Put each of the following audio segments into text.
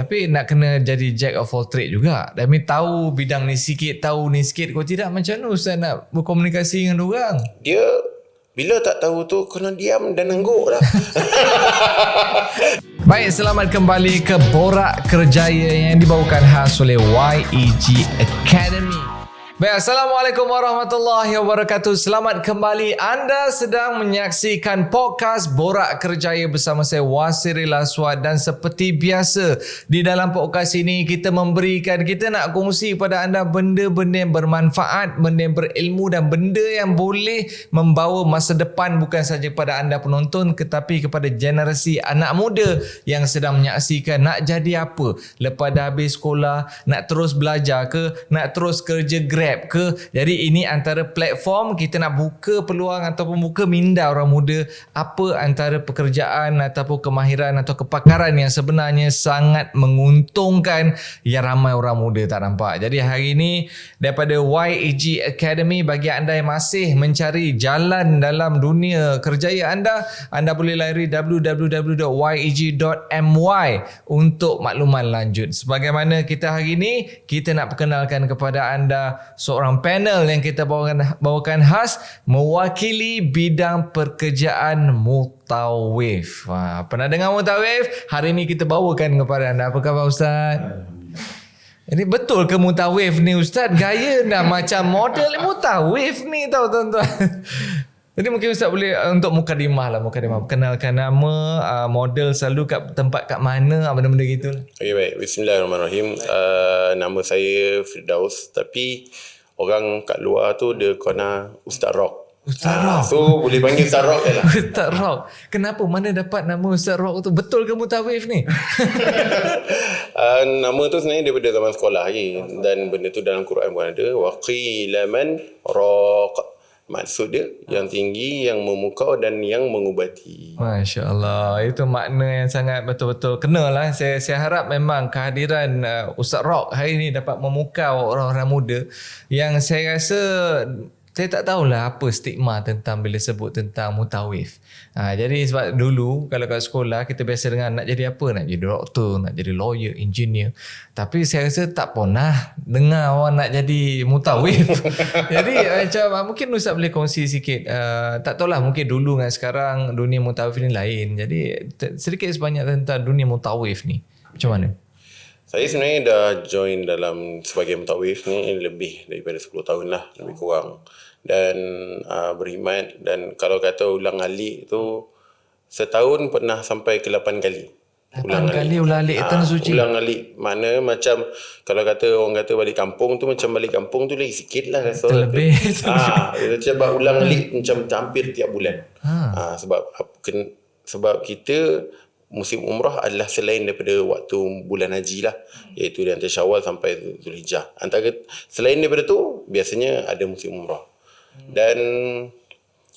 Tapi nak kena jadi jack of all trade juga. Dami tahu bidang ni sikit, tahu ni sikit. Kalau tidak, macam mana Ustaz nak berkomunikasi dengan orang? Dia bila tak tahu tu kena diam dan angguk lah. Baik, selamat kembali ke Borak Kerjaya yang dibawakan khas oleh YEG Academy. Baik, Assalamualaikum warahmatullahi wabarakatuh. Selamat kembali. Anda sedang menyaksikan podcast Borak Kerjaya bersama saya Wasiril Aswad, dan seperti biasa di dalam podcast ini kita nak kongsi kepada anda benda-benda yang bermanfaat, benda yang berilmu dan benda yang boleh membawa masa depan bukan saja kepada anda penonton tetapi kepada generasi anak muda yang sedang menyaksikan. Nak jadi apa lepas dah habis sekolah, nak terus belajar ke, nak terus kerja Grab ke. Jadi ini antara platform kita nak buka peluang ataupun buka minda orang muda apa antara pekerjaan ataupun kemahiran atau kepakaran yang sebenarnya sangat menguntungkan yang ramai orang muda tak nampak. Jadi hari ini daripada YEG Academy, bagi anda yang masih mencari jalan dalam dunia kerjaya anda boleh layari www.yeg.my untuk makluman lanjut. Sebagaimana kita hari ini, kita nak perkenalkan kepada anda seorang panel yang kita bawakan khas mewakili bidang pekerjaan mutawif. Pernah dengar mutawif? Hari ini kita bawakan kepada anda. Apa khabar Ustaz? Ini betul ke mutawif ni Ustaz? Gaya dah macam model mutawif ni tau tuan-tuan. Jadi mungkin Ustaz boleh untuk mukadimah. Perkenalkan nama, model selalu kat tempat kat mana, benda-benda gitu. Okay, baik. Bismillahirrahmanirrahim. Nama saya Firdaus, tapi orang kat luar tu dia kena Ustaz Rock. Ustaz Rock. So boleh panggil Ustaz Rock je lah. Ustaz Rock. Kenapa? Mana dapat nama Ustaz Rock tu? Betul ke mutawif ni? Nama tu sebenarnya daripada zaman sekolah je. Dan benda tu dalam Quran pun ada. Wa qila man raq. Maksud dia yang tinggi, yang memukau dan yang mengubati. Masya Allah. Itu makna yang sangat betul-betul kena lah. Saya harap memang kehadiran Ustaz Rock hari ini dapat memukau orang-orang muda yang saya rasa saya tak tahulah apa stigma tentang bila sebut tentang mutawif. Jadi sebab dulu kalau kat sekolah kita biasa dengar nak jadi apa? Nak jadi doktor, nak jadi lawyer, engineer. Tapi saya rasa tak pernah dengar orang nak jadi mutawif. Jadi macam mungkin Ustaz boleh kongsi sikit. Tak tahulah, mungkin dulu dengan sekarang dunia mutawif ni lain. Jadi sedikit sebanyak tentang dunia mutawif ni. Macam mana? Saya sebenarnya dah join dalam sebagai mutawif ni lebih daripada 10 tahun lah, lebih kurang. Dan berkhidmat, dan kalau kata ulang alik tu setahun pernah sampai ke 8 kali. 8 kali ulang alik Tanah Suci. Ulang alik. Mana macam kalau kata orang kata balik kampung tu, macam balik kampung tu lagi sikit lah rasa. Terlebih. Sebab ulang alik macam hampir tiap bulan. Sebab kita musim umrah adalah selain daripada waktu bulan haji lah, iaitu di antara Syawal sampai Zulhijjah. Selain daripada tu biasanya ada musim umrah. Dan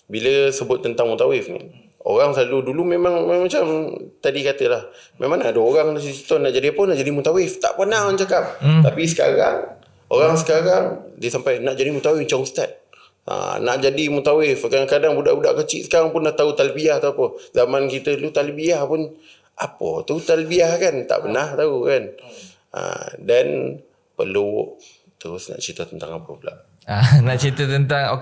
bila sebut tentang mutawif ni, orang selalu dulu memang macam tadi katalah, memang ada orang di situ nak jadi apa, nak jadi mutawif, tak pernah orang cakap. Tapi sekarang orang sekarang dia sampai nak jadi mutawif macam ustaz. Nak jadi mutawif. Kadang-kadang budak-budak kecil sekarang pun dah tahu talbiyah atau apa. Zaman kita dulu talbiyah pun apa tu talbiyah kan, tak pernah tahu kan. Dan perlu terus nak cerita tentang apa pula. Nak cerita tentang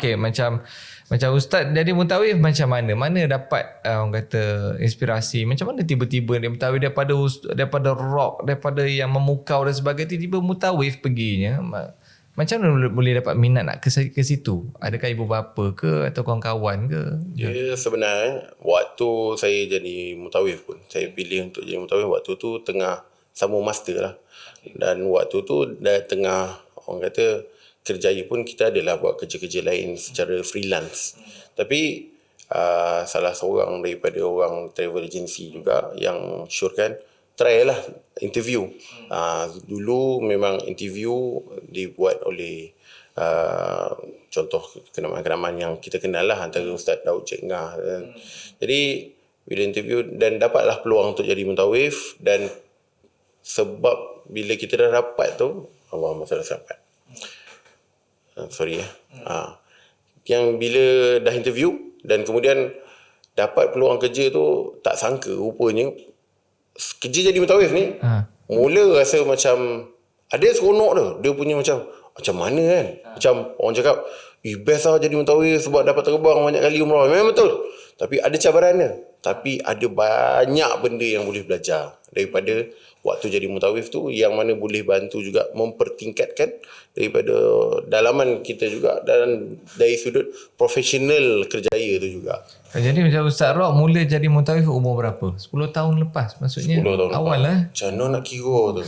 macam ustaz jadi mutawif macam mana? Mana dapat orang kata inspirasi? Macam mana tiba-tiba dia mutawif daripada rock, daripada yang memukau dan sebagainya, tiba-tiba mutawif perginya? Macam mana boleh dapat minat nak ke situ? Adakah ibu bapa ke atau kawan-kawan ke? Ya, sebenarnya waktu saya jadi mutawif pun, saya pilih untuk jadi mutawif waktu tu tengah sambung master lah. Dan waktu tu dah tengah orang kata kerjaya pun, kita adalah buat kerja-kerja lain secara freelance. Tapi salah seorang daripada orang travel agency juga yang syorkan, try lah interview. Dulu memang interview dibuat oleh contoh kenamaan-kenamaan yang kita kenal lah, antara Ustaz Daud Cik Ngah. Jadi bila interview dan dapatlah peluang untuk jadi mutawif. Dan sebab bila kita dah dapat tu, Allah masalah dapat. Yang bila dah interview dan kemudian dapat peluang kerja tu, tak sangka rupanya kerja jadi mutawif ni Mula rasa macam ada seronok tu. Dia punya macam mana kan. Macam orang cakap, best lah jadi mutawif sebab dapat terbang banyak kali umrah. Memang betul. Tapi ada cabarannya. Tapi ada banyak benda yang boleh belajar daripada waktu jadi mutawif tu, yang mana boleh bantu juga mempertingkatkan daripada dalaman kita juga, dan dari sudut profesional kerjaya tu juga. Jadi macam Ustaz Rock mula jadi mutawif umur berapa? 10 tahun lepas. Maksudnya 10 tahun awal lah. Macam mana nak kira tu?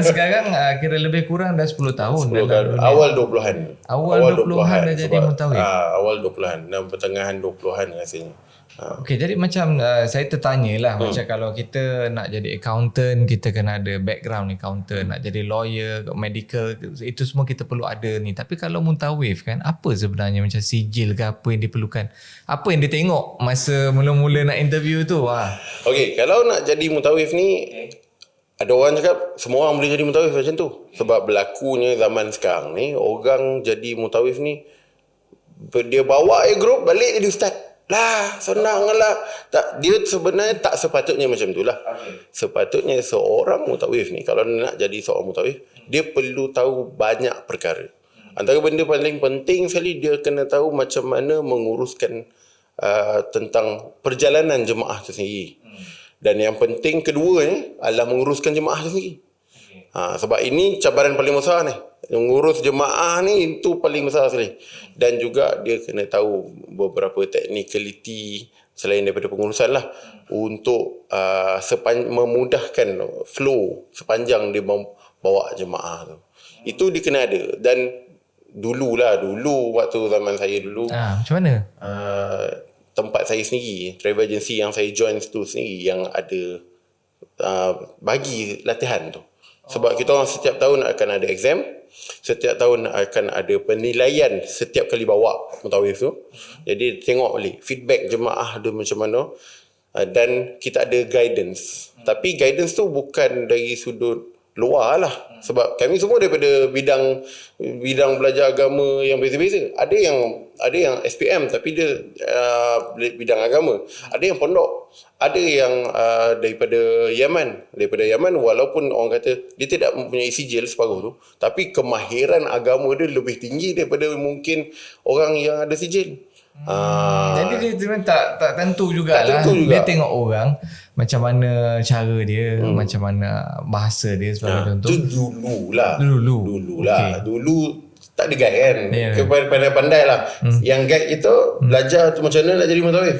Sekarang kira lebih kurang dah 10 tahun. 10 tahun. Awal 20-an. Awal 20-an dah jadi mutawif. Awal 20-an dan pertengahan 20-an rasanya. Okey, jadi macam saya tertanyalah macam kalau kita nak jadi accountant, kita kena ada background accountant, nak jadi lawyer, medical, itu semua kita perlu ada ni. Tapi kalau mutawif kan, apa sebenarnya macam sijil ke apa yang diperlukan? Apa yang dia tengok masa mula-mula nak interview tu? Okey, kalau nak jadi mutawif ni, ada orang cakap semua orang boleh jadi mutawif macam tu. Sebab berlakunya zaman sekarang ni, orang jadi mutawif ni, dia bawa group balik jadi ustaz. Lah, senang lah. Tak, dia sebenarnya tak sepatutnya macam itulah. Sepatutnya seorang mutawif ni, kalau nak jadi seorang mutawif, dia perlu tahu banyak perkara. Antara benda paling penting sekali, dia kena tahu macam mana menguruskan tentang perjalanan jemaah itu sendiri. Dan yang penting kedua ni adalah menguruskan jemaah itu sendiri. Sebab ini cabaran paling besar ni. Mengurus jemaah ni itu paling besar sekali. Dan juga dia kena tahu beberapa technicality selain daripada pengurusan lah, untuk memudahkan flow sepanjang dia bawa jemaah tu. Itu dia kena ada. Dan dulu waktu zaman saya dulu, macam mana? Tempat saya sendiri, travel agency yang saya join tu sendiri, yang ada bagi latihan tu. Sebab kita orang setiap tahun akan ada exam, setiap tahun akan ada penilaian setiap kali bawa mutawif tu. Jadi tengok balik feedback jemaah dia macam mana, dan kita ada guidance. Tapi guidance tu bukan dari sudut luar lah, sebab kami semua daripada bidang belajar agama yang beza-beza. Ada yang SPM tapi dia bidang agama, ada yang pondok, ada yang daripada Yaman, walaupun orang kata dia tidak mempunyai sijil separuh tu, tapi kemahiran agama dia lebih tinggi daripada mungkin orang yang ada sijil. Jadi dia sebenarnya tak tentu jugalah. Dia tengok orang macam mana cara dia, macam mana bahasa dia sebagai contoh. Itu dulu lah. Okay. Dulu tak ada guide kan. Pandai-pandai lah. Yang guide itu belajar tu macam mana nak jadi mutawif.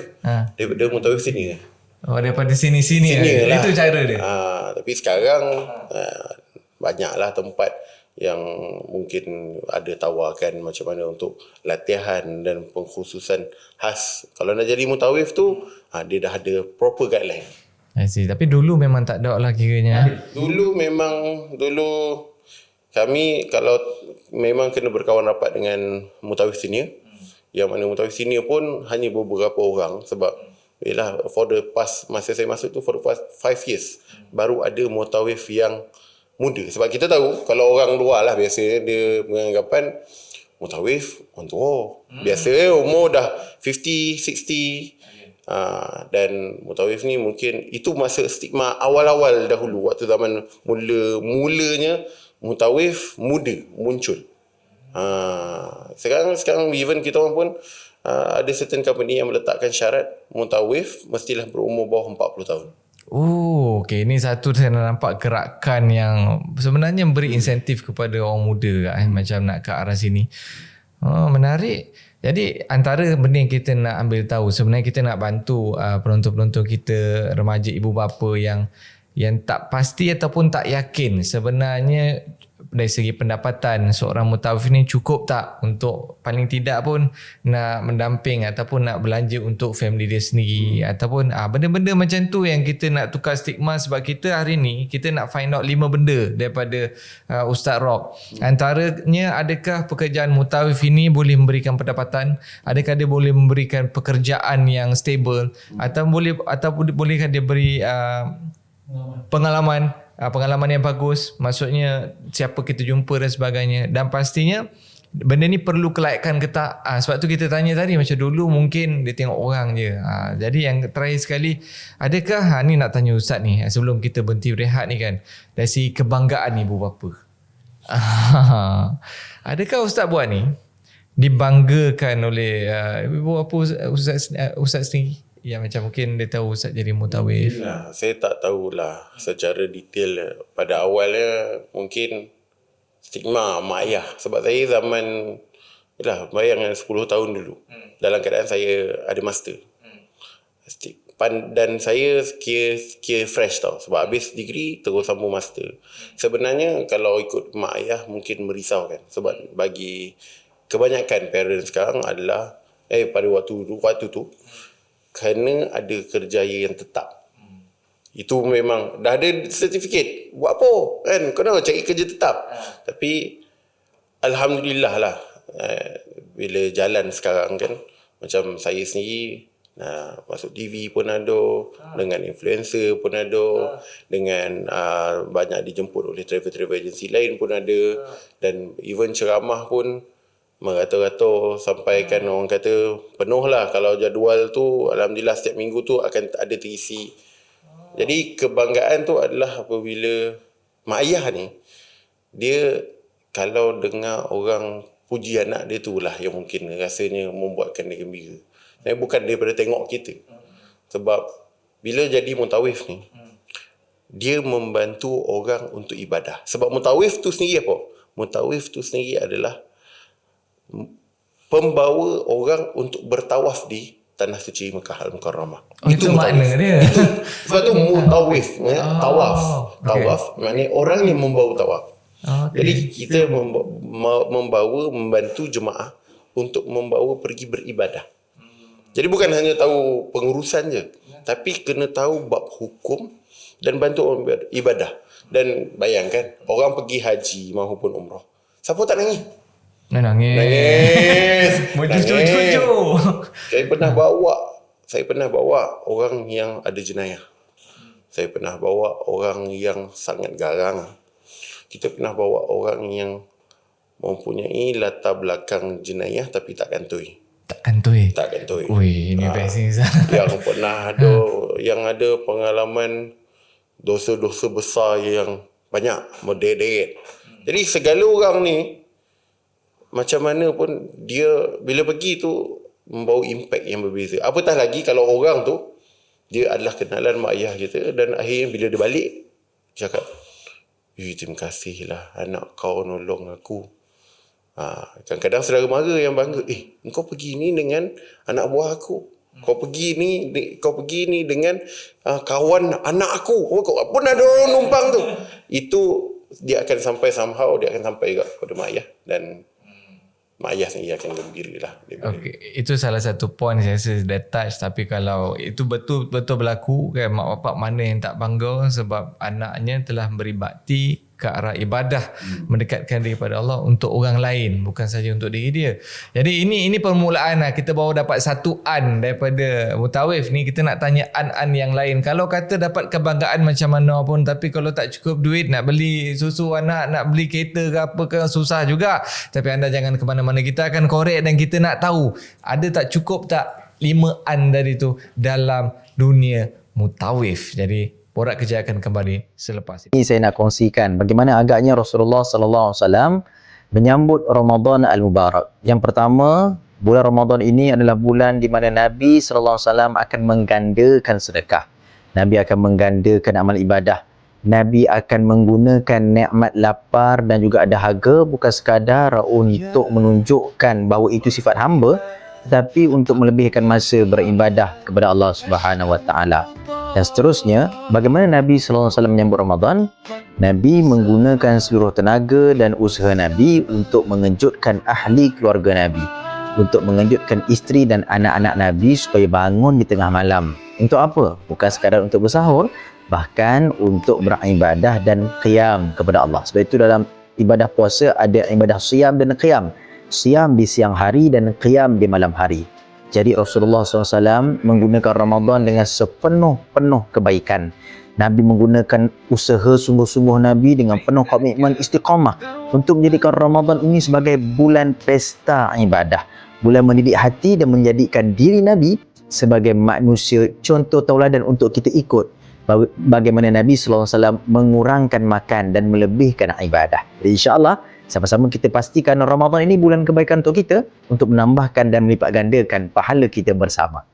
Daripada mutawif sini. Daripada sini lah. Itu cara dia. Tapi sekarang banyaklah tempat yang mungkin ada tawarkan macam mana untuk latihan dan pengkhususan khas. Kalau nak jadi mutawif tu, dia dah ada proper guideline. I see. Tapi dulu memang tak ada lah kiranya. Dulu kami kalau memang kena berkawan rapat dengan mutawif senior, yang mana mutawif senior pun hanya beberapa orang. Sebab for the past, masa saya masuk tu, for the past 5 years baru ada mutawif yang muda. Sebab kita tahu kalau orang luar lah, biasa dia menganggapan mutawif orang tua. Biasa umur dah 50, 60. Dan mutawif ni mungkin itu masa stigma awal-awal dahulu, waktu zaman mulanya mutawif muda muncul. Sekarang even kita orang pun ada certain company yang meletakkan syarat mutawif mestilah berumur bawah 40 tahun. Okay. Ini satu saya nampak gerakan yang sebenarnya beri insentif kepada orang muda macam nak ke arah sini. Menarik. Jadi antara benda yang kita nak ambil tahu, sebenarnya kita nak bantu penonton-penonton kita, remaja ibu bapa yang tak pasti ataupun tak yakin sebenarnya dari segi pendapatan seorang mutawif ni cukup tak untuk paling tidak pun nak mendamping ataupun nak belanja untuk family dia sendiri, ataupun benda-benda macam tu yang kita nak tukar stigma. Sebab kita hari ni kita nak find out 5 benda daripada Ustaz Rock. Antaranya, adakah pekerjaan mutawif ini boleh memberikan pendapatan, adakah dia boleh memberikan pekerjaan yang stable, atau bolehkah dia beri pengalaman yang bagus, maksudnya siapa kita jumpa dan sebagainya. Dan pastinya benda ni perlu kelayakan ke tak? Sebab tu kita tanya tadi, macam dulu mungkin dia tengok orang je. Jadi yang terakhir sekali, adakah ni nak tanya Ustaz ni sebelum kita berhenti berehat ni kan, dari segi kebanggaan ibu bapa. Adakah Ustaz buat ni dibanggakan oleh ibu bapa Ustaz sendiri? Ya, macam mungkin dia tahu Ustaz jadi mutawif. Saya tak tahulah secara detail. Pada awalnya mungkin stigma mak ayah. Sebab saya zaman, bayangkan 10 tahun dulu. Dalam keadaan saya ada master. Dan saya kira fresh tau. Sebab habis degree terus sambung master. Sebenarnya kalau ikut mak ayah mungkin merisaukan. Sebab bagi kebanyakan parents sekarang adalah pada waktu tu kena ada kerjaya yang tetap. Itu memang dah ada sertifikat. Buat apa kan? Kau nak cari kerja tetap. Tapi alhamdulillah lah, bila jalan sekarang kan, macam saya sendiri masuk TV pun ada, dengan influencer pun ada, dengan banyak dijemput oleh travel agency lain pun ada, dan even ceramah pun merata-rata sampaikan orang kata penuh lah. Kalau jadual tu alhamdulillah setiap minggu tu akan ada terisi. Jadi kebanggaan tu adalah apabila mak ayah ni, dia kalau dengar orang puji anak dia, tu lah yang mungkin rasanya membuatkan dia gembira. Dan bukan daripada tengok kita. Sebab bila jadi mutawif ni, dia membantu orang untuk ibadah. Sebab mutawif tu sendiri apa? Mutawif tu sendiri adalah pembawa orang untuk bertawaf di Tanah Suci Mekah Al-Mukarramah. Itu makna dia. Sebab tu mutawif, tawaf. Tawaf maknanya orang yang membawa tawaf. Jadi kita membantu jemaah untuk membawa pergi beribadah. Jadi bukan hanya tahu pengurusan je, tapi kena tahu bab hukum dan bantu orang beribadah. Dan bayangkan, orang pergi haji maupun umrah, siapa tak nangis? Nangis. Cucu. Saya pernah bawa orang yang ada jenayah. Saya pernah bawa orang yang sangat garang. Kita pernah bawa orang yang mempunyai latar belakang jenayah tapi tak kantoi. Tak kantoi. Ui, ini best ni. Yang pernah ada, yang ada pengalaman dosa-dosa besar yang banyak, merderet. Jadi segala orang ni, macam mana pun dia bila pergi tu membawa impact yang berbeza. Apatah lagi kalau orang tu dia adalah kenalan mak ayah kita, dan akhirnya bila dia balik cakap, terima kasih lah anak kau nolong aku. Kadang-kadang saudara mara yang bangga, kau pergi ni dengan anak buah aku. Kau pergi ni dengan kawan anak aku. Kau pun ada orang numpang tu. Itu dia akan sampai somehow, dia akan sampai juga kepada mak ayah, dan mak ayah sendiri akan gembira lah. Okay. Itu salah satu point saya rasa dah touch. Tapi kalau itu betul-betul berlaku kan, mak bapak mana yang tak bangga sebab anaknya telah beri bakti ke arah ibadah, mendekatkan diri kepada Allah untuk orang lain, bukan saja untuk diri dia. Jadi ini permulaan lah. Kita baru dapat satu an daripada mutawif ni. Kita nak tanya an yang lain. Kalau kata dapat kebanggaan macam mana pun, tapi kalau tak cukup duit nak beli susu anak, nak beli kereta ke apa ke, susah juga. Tapi anda jangan ke mana-mana. Kita akan korek dan kita nak tahu ada tak cukup tak 5 an dari tu dalam dunia mutawif. Jadi Borak Kerjaya akan kembali selepas ini. Saya nak kongsikan bagaimana agaknya Rasulullah sallallahu alaihi wasallam menyambut Ramadan al-Mubarak. Yang pertama, bulan Ramadan ini adalah bulan di mana Nabi sallallahu alaihi wasallam akan menggandakan sedekah. Nabi akan menggandakan amal ibadah. Nabi akan menggunakan nikmat lapar dan juga dahaga bukan sekadar untuk menunjukkan bahawa itu sifat hamba, tetapi untuk melebihkan masa beribadah kepada Allah Subhanahu wa taala. Dan seterusnya, bagaimana Nabi sallallahu alaihi wasallam menyambut Ramadan? Nabi menggunakan seluruh tenaga dan usaha Nabi untuk mengejutkan ahli keluarga Nabi, untuk mengejutkan isteri dan anak-anak Nabi supaya bangun di tengah malam. Untuk apa? Bukan sekadar untuk bersahur, bahkan untuk beribadah dan qiyam kepada Allah. Sebab itu dalam ibadah puasa ada ibadah siyam dan qiyam. Siyam di siang hari dan qiyam di malam hari. Jadi Rasulullah SAW menggunakan Ramadan dengan sepenuh-penuh kebaikan. Nabi menggunakan usaha sungguh-sungguh Nabi dengan penuh komitmen istiqamah untuk menjadikan Ramadan ini sebagai bulan pesta ibadah, bulan mendidik hati dan menjadikan diri Nabi sebagai manusia contoh tauladan untuk kita ikut bagaimana Nabi SAW mengurangkan makan dan melebihkan ibadah. Jadi insya-Allah sama-sama kita pastikan Ramadan ini bulan kebaikan untuk kita, untuk menambahkan dan melipat gandakan pahala kita bersama.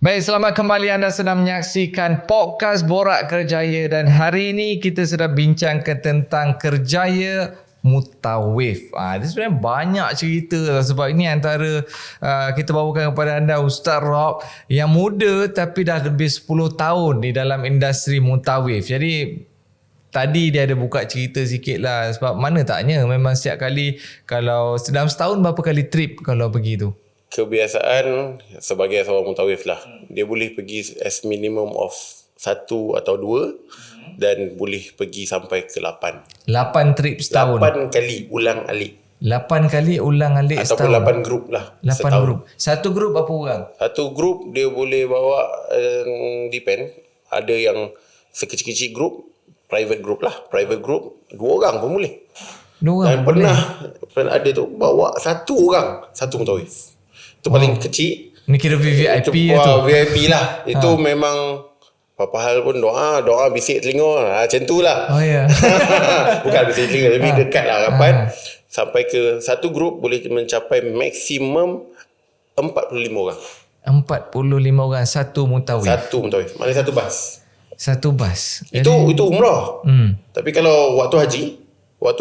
Baik, selamat kembali, anda sedang menyaksikan podcast Borak Kerjaya, dan hari ini kita sedang bincangkan tentang kerjaya mutawif. Dia sebenarnya banyak cerita lah, sebab ini antara kita bawakan kepada anda Ustaz Rob yang muda tapi dah lebih 10 tahun di dalam industri mutawif. Jadi tadi dia ada buka cerita sikit lah, sebab mana taknya memang setiap kali, kalau dalam setahun berapa kali trip kalau pergi tu? Kebiasaan sebagai seorang mutawif lah, dia boleh pergi as minimum of 1 atau 2 dan boleh pergi sampai ke 8 trip setahun. 8 kali ulang alik. 8 kali ulang alik ataupun setahun. 8 grup lah 8 setahun. grup. Satu grup berapa orang? Satu grup dia boleh bawa depend. Ada yang sekecil-kecil grup, private group lah. Private group 2 orang pun boleh. 2 orang Dan boleh. pernah ada tu bawa 1 orang, 1 mutawif. Itu paling kecil. Ni kira VIP Itu tu. VIP lah. Itu memang apa hal pun doa bisik telinga. Macam tu lah. Oh ya. Bukan bisik telinga, lebih dekat lah rapat. Sampai ke satu grup boleh mencapai maksimum 45 orang. 45 orang satu mutawif. Satu mutawif. Mana satu bas. Satu bas. Itu umrah. Tapi kalau waktu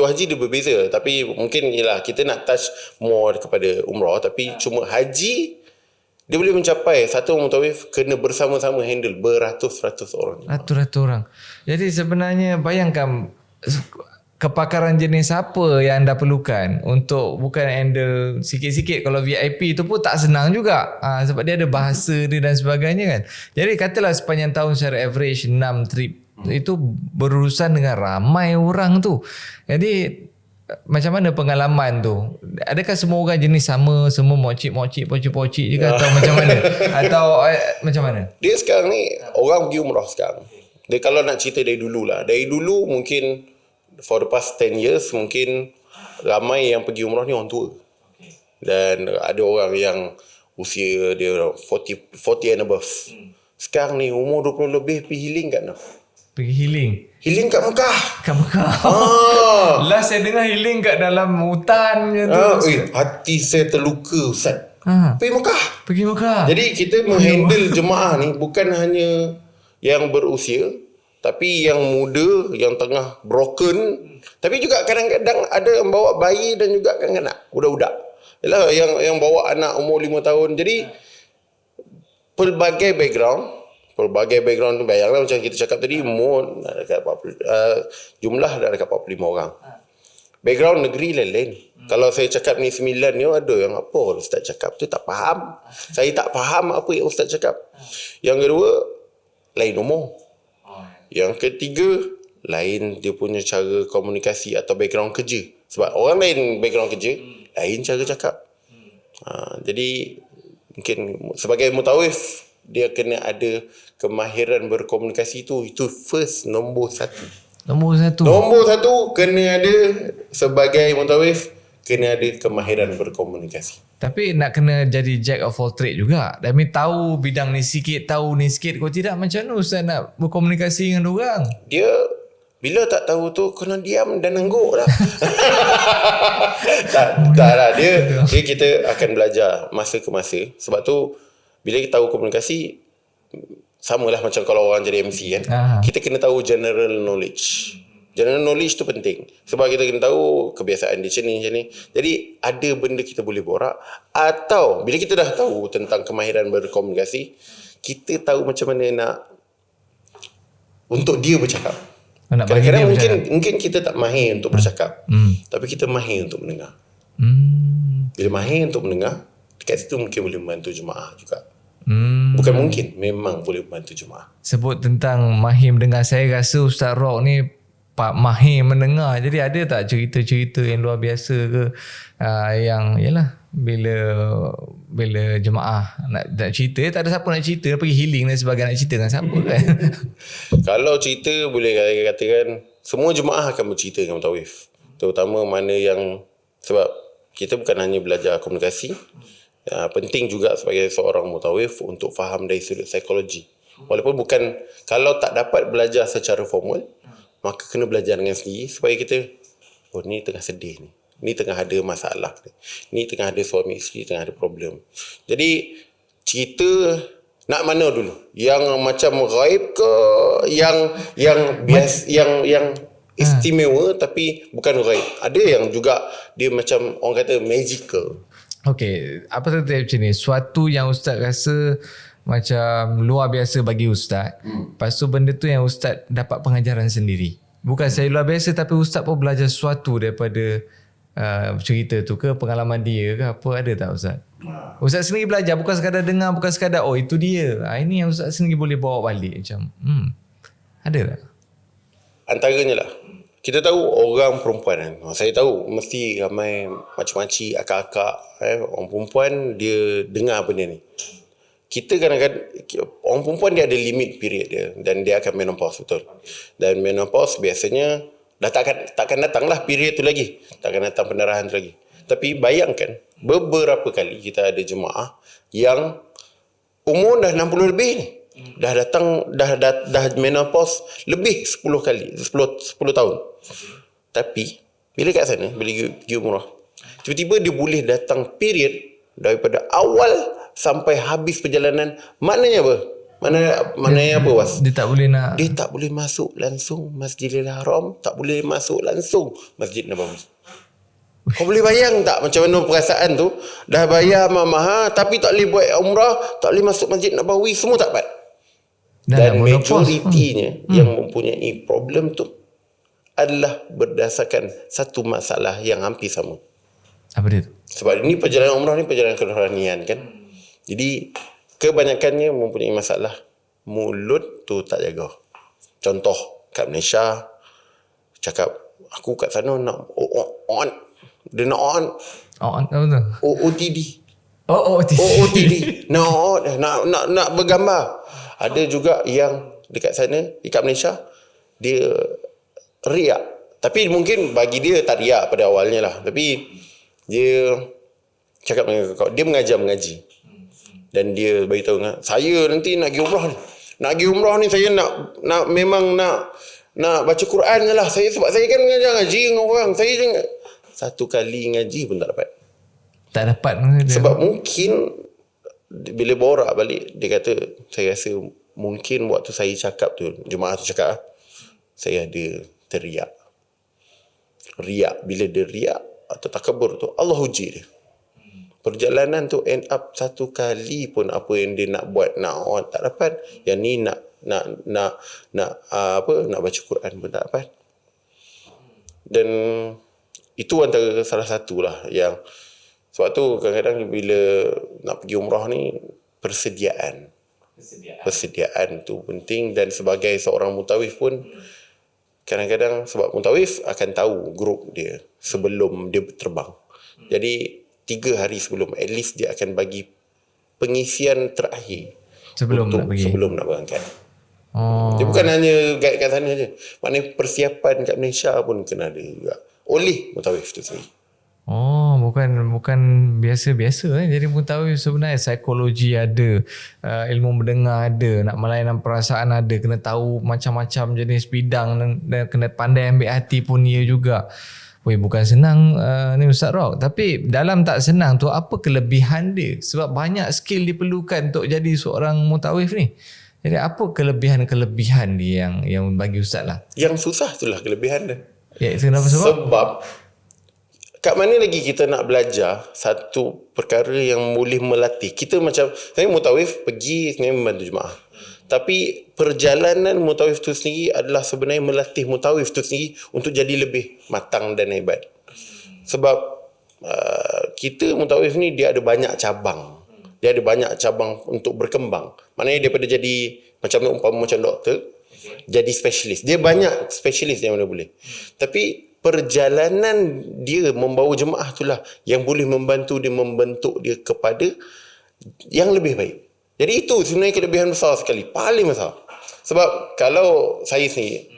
haji dia berbeza. Tapi mungkin ialah kita nak touch more kepada umrah, tapi cuma haji dia boleh mencapai satu mutawif kena bersama-sama handle beratus-ratus orang. Ratus-ratus orang. Jadi sebenarnya bayangkan kepakaran jenis apa yang anda perlukan untuk bukan handle sikit-sikit. Kalau VIP tu pun tak senang juga. Sebab dia ada bahasa dia dan sebagainya kan. Jadi katalah sepanjang tahun secara average 6 trip. Itu berurusan dengan ramai orang tu. Jadi macam mana pengalaman tu? Adakah semua orang jenis sama, semua mocik-mocik, pocik-pocik juga atau macam mana? Atau macam mana? Dia sekarang ni orang pergi umrah sekarang. Dia kalau nak cerita dari dulu lah. Dari dulu mungkin for the past 10 years mungkin ramai yang pergi umrah ni orang tua. Dan ada orang yang usia dia 40 and above. Sekarang ni umur 20 lebih pergi healing kat mana? Pergi healing. Healing kat Mekah. Kat Mekah. Last saya dengar healing kat dalam hutan je tu. Hati saya terluka Ustaz. Pergi Mekah. Pergi Mekah. Jadi kita menghandle jemaah ni bukan hanya yang berusia, tapi yang muda, yang tengah broken, tapi juga kadang-kadang ada yang bawa bayi dan juga kanak-kanak, budak-budak. Yalah yang bawa anak umur 5 tahun. Jadi pelbagai background tu, bayanglah macam kita cakap tadi, umur dekat 40, jumlah dah dekat 45 orang. Background negeri lain-lain. Kalau saya cakap ni 9 ni, ada yang apa Ustaz cakap tu tak faham. Saya tak faham apa yang Ustaz cakap. Yang kedua, lain umur. Yang ketiga, lain dia punya cara komunikasi atau background kerja. Sebab orang lain background kerja, lain cara cakap. Jadi mungkin sebagai mutawif, dia kena ada kemahiran berkomunikasi tu. Itu first, nombor satu. Nombor satu kena ada sebagai mutawif, kena ada kemahiran berkomunikasi. Tapi nak kena jadi jack of all trade juga. Dami tahu bidang ni sikit, tahu ni sikit. Kalau tidak, macam mana Ustaz nak berkomunikasi dengan orang? Dia bila tak tahu tu kena diam dan angguk lah. tak lah. Dia kita akan belajar masa ke masa. Sebab tu bila kita tahu komunikasi, samalah macam kalau orang jadi MC kan. Kita kena tahu general knowledge. General knowledge tu penting. Sebab kita kena tahu kebiasaan dia macam ni. Jadi ada benda kita boleh borak. Atau bila kita dah tahu tentang kemahiran berkomunikasi, kita tahu macam mana nak untuk dia bercakap. Kadang-kadang mungkin kita tak mahir untuk bercakap. Tapi kita mahir untuk mendengar. Bila mahir untuk mendengar, dekat situ mungkin boleh membantu jemaah juga. Bukan mungkin, memang boleh membantu jemaah. Sebut tentang mahir mendengar, saya rasa Ustaz Rock ni Pak mahir mendengar. Jadi ada tak cerita-cerita yang luar biasa ke yang yalah bila jemaah nak cerita, tak ada siapa nak cerita, pergi healing dan sebagainya, nak cerita dengan siapa kan. Kalau cerita boleh katakan semua jemaah akan bercerita dengan mutawif. Terutama mana yang, sebab kita bukan hanya belajar komunikasi, penting juga sebagai seorang mutawif untuk faham dari sudut psikologi. Walaupun bukan, kalau tak dapat belajar secara formal, maka kena belajar dengan sendiri supaya kita, oh ni tengah sedih ni tengah ada masalah ni tengah ada suami isteri tengah ada problem. Jadi cerita nak mana dulu? Yang macam ghaib ke, yang bias, yang istimewa tapi bukan ghaib. Ada yang juga dia macam orang kata magical. Okey, apa tu macam ni? Suatu yang ustaz rasa macam luar biasa bagi ustaz. Lepas tu benda tu yang ustaz dapat pengajaran sendiri. Bukan saya luar biasa tapi ustaz pun belajar sesuatu daripada cerita tu ke, pengalaman dia ke apa, ada tak ustaz? Ustaz sendiri belajar, bukan sekadar dengar, bukan sekadar oh itu dia. Ini yang ustaz sendiri boleh bawa balik macam. Ada tak? Antaranya lah, kita tahu orang perempuan kan. Saya tahu mesti ramai makcik-makcik, akak-akak, orang perempuan dia dengar benda ni. Kita kadang-kadang, orang perempuan dia ada limit period dia dan dia akan menopause, betul. Dan menopause biasanya dah takkan datang lah period tu lagi. Takkan datang pendarahan tu lagi. Tapi bayangkan, beberapa kali kita ada jemaah yang umur dah 60 lebih ni. Dah datang, dah menopause lebih 10 kali, 10 tahun. Tapi, bila kat sana, bila pergi umrah, tiba-tiba dia boleh datang period daripada awal sampai habis perjalanan. Maknanya apa? Maknanya apa, Was? Dia tak boleh masuk langsung Masjidil Haram, tak boleh masuk langsung Masjid Nabawi. Kau boleh bayang tak macam mana perasaan tu? Dah bayar mahal tapi tak boleh buat umrah, tak boleh masuk Masjid Nabawi, semua tak dapat. Dan majoritinya yang mempunyai problem tu adalah berdasarkan satu masalah yang hampir sama. Apa dia tu? Sebab ini perjalanan umrah ni perjalanan kerohanian kan. Jadi kebanyakannya mempunyai masalah mulut tu tak jaga. Contoh kat Malaysia cakap aku kat sana nak on. Dia nak on. Apa tu? OOTD. OOTD. OOTD. Nak bergambar. Ada juga yang dekat sana, dekat Malaysia, dia riak. Tapi mungkin bagi dia tak riak pada awalnya lah. Tapi dia cakap dengan kau, dia mengaji. Dan dia beritahu dengan saya nanti nak pergi umrah ni. Nak pergi umrah ni saya memang nak baca Quran je lah. Sebab saya kan mengajar ngaji dengan orang. Saya jangan satu kali ngaji pun tak dapat. Tak dapat. Sebab mungkin bila borak balik, dia kata, saya rasa mungkin waktu saya cakap tu, jemaah tu cakap, saya ada teriak. Riak. Bila dia riak atau takabur tu, Allah uji dia. Perjalanan tu end up satu kali pun apa yang dia nak buat, tak dapat. Yang ni nak baca Quran pun tak dapat. Dan itu antara salah satu lah yang, sebab tu kadang-kadang bila nak pergi umrah ni, persediaan tu penting. Dan sebagai seorang mutawif pun kadang-kadang, sebab mutawif akan tahu grup dia sebelum dia terbang. Jadi 3 hari sebelum, at least dia akan bagi pengisian terakhir sebelum nak berangkat. Dia bukan hanya guide kat sana je. Maknanya persiapan kat Malaysia pun kena ada juga oleh mutawif tu sendiri. Bukan biasa-biasa jadi mutawif sebenarnya. Psikologi ada, ilmu mendengar ada, nak melayan perasaan ada, kena tahu macam-macam jenis bidang dan kena pandai ambil hati pun ia juga. Bukan senang ni Ustaz Rock. Tapi dalam tak senang tu, apa kelebihan dia? Sebab banyak skill diperlukan untuk jadi seorang mutawif ni. Jadi apa kelebihan dia yang bagi Ustaz lah? Yang susah itulah kelebihan dia. Itu kenapa Sebab kat mana lagi kita nak belajar satu perkara yang boleh melatih. Kita macam, saya mutawif pergi sebenarnya membantu jemaah. Tapi perjalanan mutawif tu sendiri adalah sebenarnya melatih mutawif tu sendiri untuk jadi lebih matang dan hebat. Sebab kita mutawif ni dia ada banyak cabang. Dia ada banyak cabang untuk berkembang. Maknanya daripada jadi macam doktor, jadi spesialis. Dia banyak spesialis yang mana boleh. Tapi perjalanan dia membawa jemaah itulah yang boleh membantu dia membentuk dia kepada yang lebih baik. Jadi itu sebenarnya kelebihan besar sekali, paling besar. Sebab kalau saya sendiri,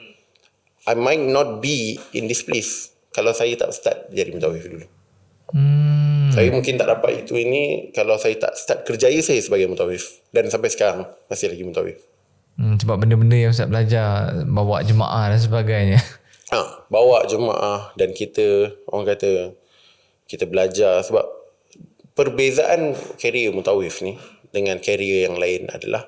I might not be in this place kalau saya tak start jadi mutawif dulu. Saya mungkin tak dapat itu ini kalau saya tak start kerjaya saya sebagai mutawif, dan sampai sekarang masih lagi mutawif. Sebab benda-benda yang Ustaz belajar, bawa jemaah dan sebagainya. Bawa jemaah, dan kita orang kata kita belajar. Sebab perbezaan career mutawif ni dengan career yang lain adalah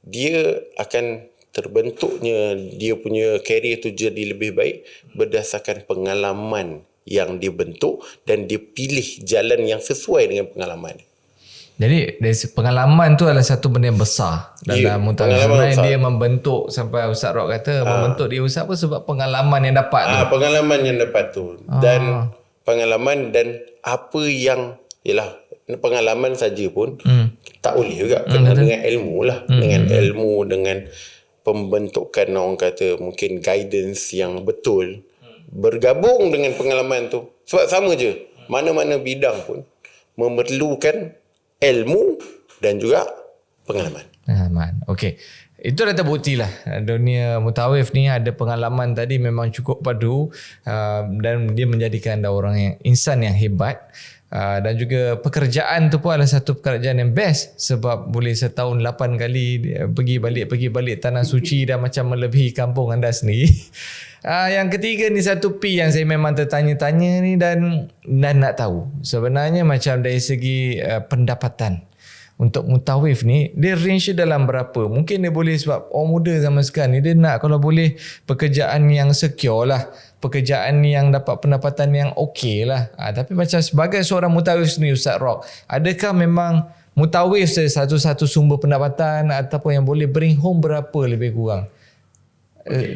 dia akan terbentuknya dia punya career tu jadi lebih baik berdasarkan pengalaman yang dia bentuk, dan dia pilih jalan yang sesuai dengan pengalaman. Jadi dari pengalaman tu adalah satu benda yang besar dalam mutawif. Sebenarnya dia membentuk, sampai Ustaz Rock kata membentuk dia Ustaz pun sebab pengalaman yang dapat tu. Pengalaman yang dapat tu. Dan pengalaman dan apa yang pengalaman saja pun tak boleh juga, kena dengan ilmu lah. Dengan ilmu, dengan pembentukan orang kata mungkin guidance yang betul, bergabung dengan pengalaman tu. Sebab sama je, mana-mana bidang pun memerlukan ilmu dan juga pengalaman. Okey. Itu dah terbukti lah dunia mutawif ni ada pengalaman tadi memang cukup padu, dan dia menjadikan anda orang yang insan yang hebat. Dan juga pekerjaan tu pun adalah satu pekerjaan yang best, sebab boleh setahun 8 kali pergi balik tanah suci, dan macam melebihi kampung anda sendiri. Yang ketiga ni satu P yang saya memang tertanya-tanya ni dan nak tahu sebenarnya macam dari segi pendapatan untuk mutawif ni, dia range dalam berapa? Mungkin dia boleh, sebab orang muda zaman sekarang ni dia nak kalau boleh pekerjaan yang secure lah, pekerjaan yang dapat pendapatan yang okey lah. Tapi macam sebagai seorang mutawif sendiri Ustaz Rock, adakah memang mutawif satu-satu sumber pendapatan ataupun yang boleh bring home berapa lebih kurang?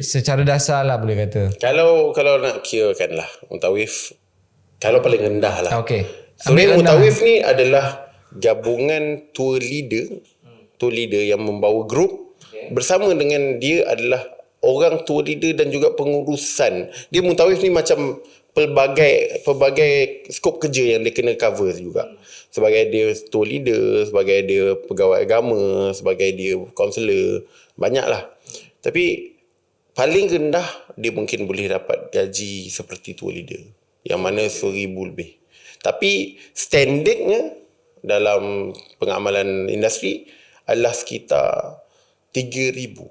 Secara dasar lah boleh kata. Kalau nak kirakan lah mutawif, kalau paling rendah lah. Okey. Sebenarnya mutawif ni adalah gabungan tour leader yang membawa grup, bersama dengan dia adalah orang tour leader dan juga pengurusan. Dia mutawif ni macam pelbagai skop kerja yang dia kena cover juga. Sebagai dia tour leader, sebagai dia pegawai agama, sebagai dia kaunselor, banyaklah. Tapi paling rendah dia mungkin boleh dapat gaji seperti tour leader, yang mana 1,000 lebih. Tapi standardnya dalam pengamalan industri adalah sekitar 3,000.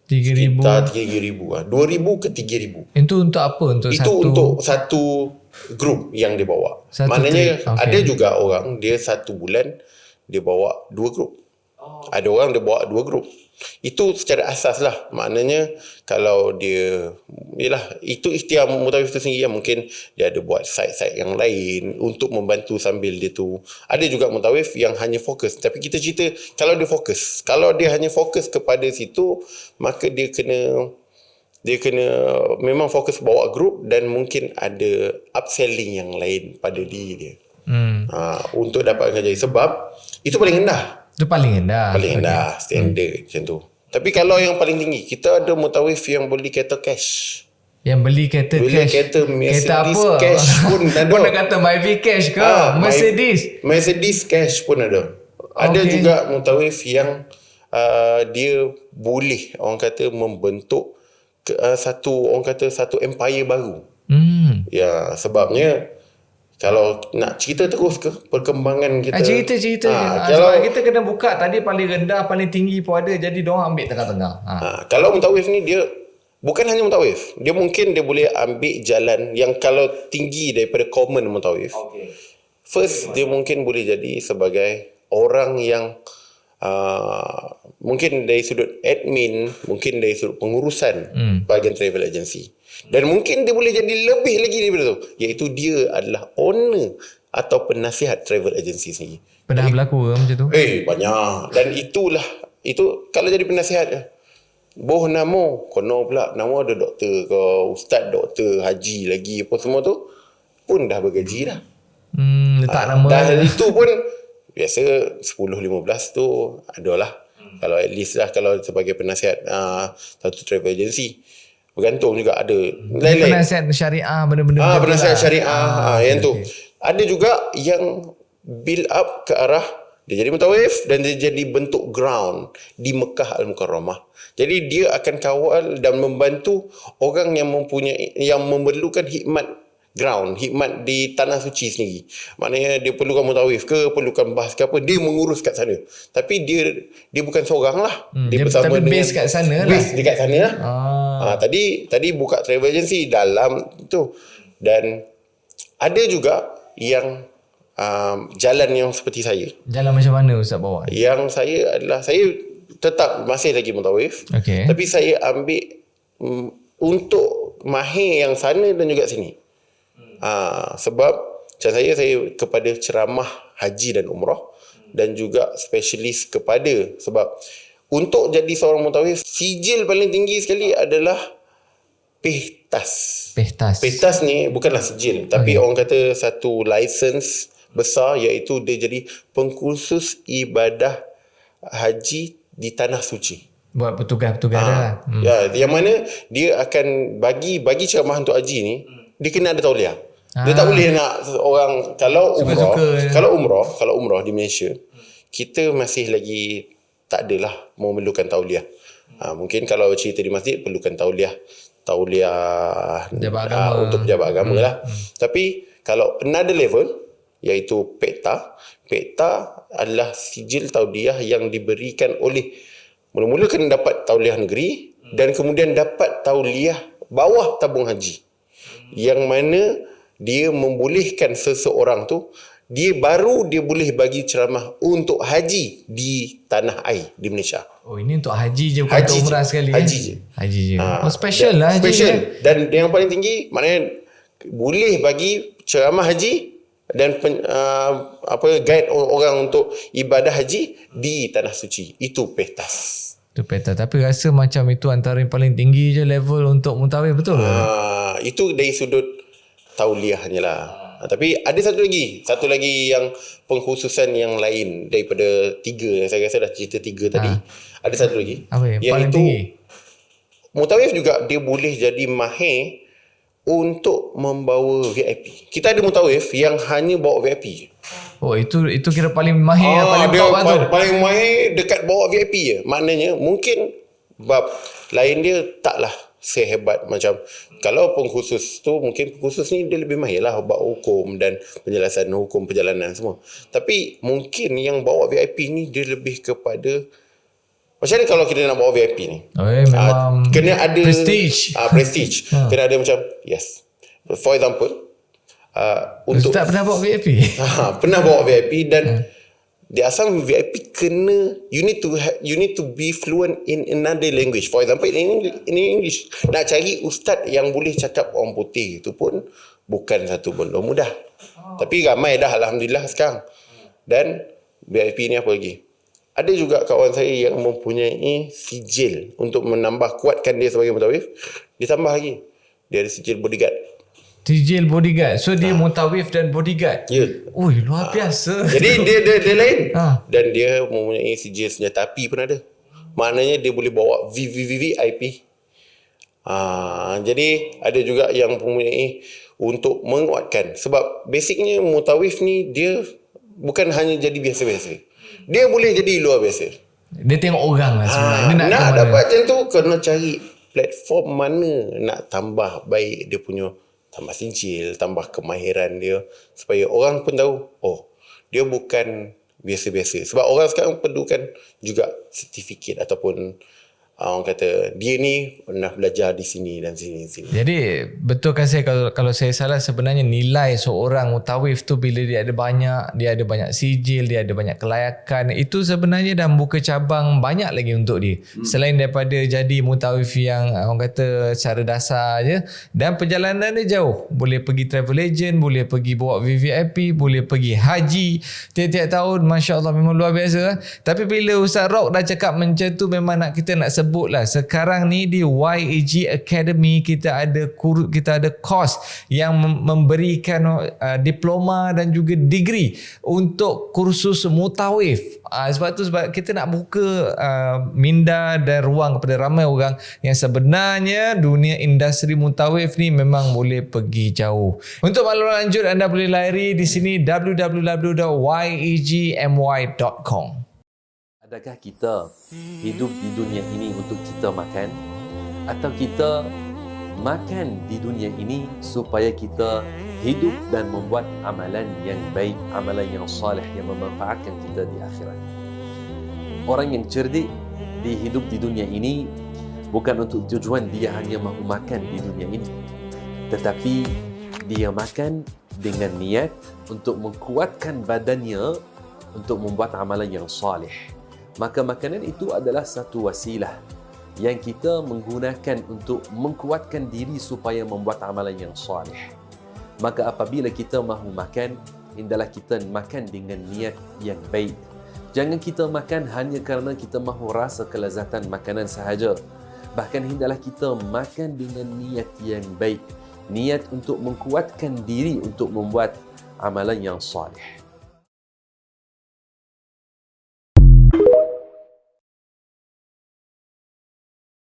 3,000. Sekitar 3,000. 2,000 ke 3,000. Itu untuk apa? Untuk satu grup yang dia bawa. Maknanya ada juga orang dia satu bulan dia bawa 2 grup. Ada orang dia bawa 2 grup. Itu secara asas lah. Maknanya kalau dia, itu ikhtiar mutawif tu sendiri. Mungkin dia ada buat side-side yang lain untuk membantu sambil dia tu. Ada juga mutawif yang hanya fokus. Tapi kita cerita kalau dia fokus, kalau dia hanya fokus kepada situ, maka dia kena memang fokus bawa grup, dan mungkin ada upselling yang lain pada diri dia. Untuk dapatkan gaji. Sebab itu paling rendah. Itu paling rendah. Paling rendah, standard macam tu. Tapi kalau yang paling tinggi, kita ada mutawif yang beli kereta cash. Yang beli kereta cash. Kereta Mercedes apa? cash pun ada. Pun nak kata Myvi cash ke? Mercedes cash pun ada. Ada juga mutawif yang dia boleh orang kata membentuk satu empire baru. Ya, sebabnya kalau nak cerita terus ke perkembangan kita, cerita kalau kita kena buka tadi paling rendah paling tinggi pun ada, jadi diorang ambil tengah-tengah. Kalau mutawif ni dia bukan hanya mutawif, dia mungkin dia boleh ambil jalan yang kalau tinggi daripada common mutawif. First dia mungkin boleh jadi sebagai orang yang mungkin dari sudut admin, mungkin dari sudut pengurusan bahagian travel agency. Dan mungkin dia boleh jadi lebih lagi daripada tu, iaitu dia adalah owner atau penasihat travel agency sendiri. Pernah berlaku ke macam tu? Banyak. Dan itu kalau jadi penasihat, boh nama, kono pula nama ada doktor ke, ustaz, doktor, haji lagi, apa semua tu pun dah bergaji dah. Letak nama. Dan itu pun biasa 10-15 tu adalah. Kalau at least lah, kalau sebagai penasihat satu travel agency. bergantung juga ada. Lain-lain. Penasihat syariah, benda-benda macam tu Penasihat lah. syariah, yang tu. Ada juga yang build up ke arah dia jadi mutawif dan dia jadi bentuk ground di Mekah Al-Mukarramah. Jadi dia akan kawal dan membantu orang yang memerlukan hikmat ground, hikmat di tanah suci sendiri. Maknanya dia perlukan mutawif ke, perlukan bahas ke apa, dia mengurus kat sana. Tapi dia bukan seorang lah. Dia bersama dengan base kat sana lah. Base dekat sana lah. Tadi buka travel agency dalam tu. Dan ada juga yang jalan yang seperti saya. Jalan macam mana Ustaz bawa? Yang saya adalah, saya tetap masih lagi mutawif. Okay. Tapi saya ambil untuk mahir yang sana dan juga sini. Sebab macam saya kepada ceramah haji dan umrah dan juga spesialis kepada, sebab untuk jadi seorang mutawif sijil paling tinggi sekali adalah pehtas. Pehtas ni bukanlah sijil, tapi orang kata satu license besar, iaitu dia jadi pengkhusus ibadah haji di tanah suci. Buat petugas-petugas lah. Ya, yang mana dia akan bagi ceramah untuk haji ni, dia kena ada tauliah. Dia tak boleh nak orang kalau umrah di Malaysia, kita masih lagi tak adalah memerlukan tauliah. Mungkin kalau cerita di masjid perlukan tauliah untuk pejabat agama lah. Tapi kalau another level, iaitu pekta adalah sijil tauliah yang diberikan oleh, mula-mula kena dapat tauliah negeri dan kemudian dapat tauliah bawah tabung haji, yang mana dia membolehkan seseorang tu dia boleh bagi ceramah untuk haji di tanah air di Malaysia. Oh, ini untuk haji je, bukan untuk umrah sekali. Haji je. Haji je. Special lah haji. Special. Dan yang paling tinggi, maknanya boleh bagi ceramah haji dan guide orang untuk ibadah haji di tanah suci. Itu pehtas. Itu pehtas. Tapi rasa macam itu antara yang paling tinggi je level untuk mutawif, betul ke? Itu dari sudut tauliahnya lah. Tapi ada satu lagi yang pengkhususan yang lain daripada 3. Saya rasa dah cerita 3 tadi. Ada satu lagi. Apa yang paling tinggi? Mutawif juga dia boleh jadi mahir untuk membawa VIP. Kita ada mutawif yang hanya bawa VIP. Oh, itu kira paling mahir, paling top lah tu. Paling mahir dekat bawa VIP je. Maknanya mungkin bab lain dia taklah sehebat macam, kalau pengkhusus tu, mungkin pengkhusus ni dia lebih mahir lah bab hukum dan penjelasan hukum perjalanan semua. Tapi mungkin yang bawa VIP ni dia lebih kepada, macam mana kalau kita nak bawa VIP ni? Memang kena ada prestige. Prestige. Kena ada macam, yes. For example, untuk Ustaz pernah bawa VIP? Pernah bawa VIP dan di asal VIP kena, you need to be fluent in another language. For example, in English. Nak cari ustaz yang boleh cakap orang putih itu pun bukan satu benda mudah. Tapi ramai dah alhamdulillah sekarang. Dan VIP ni apa lagi? Ada juga kawan saya yang mempunyai sijil untuk menambah kuatkan dia sebagai mutawif. Dia tambah lagi, dia ada sijil bodyguard. Sijil bodyguard. So dia mutawif dan bodyguard. Ya. Ui, luar biasa. Jadi dia lain. Dan dia mempunyai sijil senjata api pun ada. Maknanya dia boleh bawa VVVVIP. Jadi ada juga yang mempunyai untuk menguatkan. Sebab basicnya mutawif ni dia bukan hanya jadi biasa-biasa. Dia boleh jadi luar biasa. Dia tengok orang lah sebenarnya. Nak dapat macam tu, kena cari platform mana nak tambah baik dia punya, tambah sijil, tambah kemahiran dia, supaya orang pun tahu, oh, dia bukan biasa-biasa. Sebab orang sekarang perlukan juga sertifikat ataupun orang kata dia ni pernah belajar di sini dan sini. Jadi betul kan saya, kalau saya salah, sebenarnya nilai seorang mutawif tu bila dia ada banyak sijil, dia ada banyak kelayakan, itu sebenarnya dah buka cabang banyak lagi untuk dia. Selain daripada jadi mutawif yang orang kata secara dasar je, dan perjalanan dia jauh. Boleh pergi travel agent, boleh pergi bawa VVIP, boleh pergi haji tiap-tiap tahun. Masya Allah, memang luar biasa. Tapi bila Ustaz Rock dah cakap macam tu, memang kita nak sebutlah, sekarang ni di YAG Academy kita ada course yang memberikan diploma dan juga degree untuk kursus mutawif. Sebab kita nak buka minda dan ruang kepada ramai orang yang sebenarnya dunia industri mutawif ni memang boleh pergi jauh. Untuk maklumat lanjut anda boleh layari di sini www.yagmy.com. Adakah kita hidup di dunia ini untuk kita makan, atau kita makan di dunia ini supaya kita hidup dan membuat amalan yang baik, amalan yang salih yang memanfaatkan kita di akhirat? Orang yang cerdik di hidup di dunia ini bukan untuk tujuan dia hanya mahu makan di dunia ini, tetapi dia makan dengan niat untuk menguatkan badannya untuk membuat amalan yang salih. Maka makanan itu adalah satu wasilah yang kita menggunakan untuk menguatkan diri supaya membuat amalan yang salih. Maka apabila kita mahu makan, hendaklah kita makan dengan niat yang baik. Jangan kita makan hanya kerana kita mahu rasa kelezatan makanan sahaja. Bahkan hendaklah kita makan dengan niat yang baik. Niat untuk menguatkan diri untuk membuat amalan yang salih.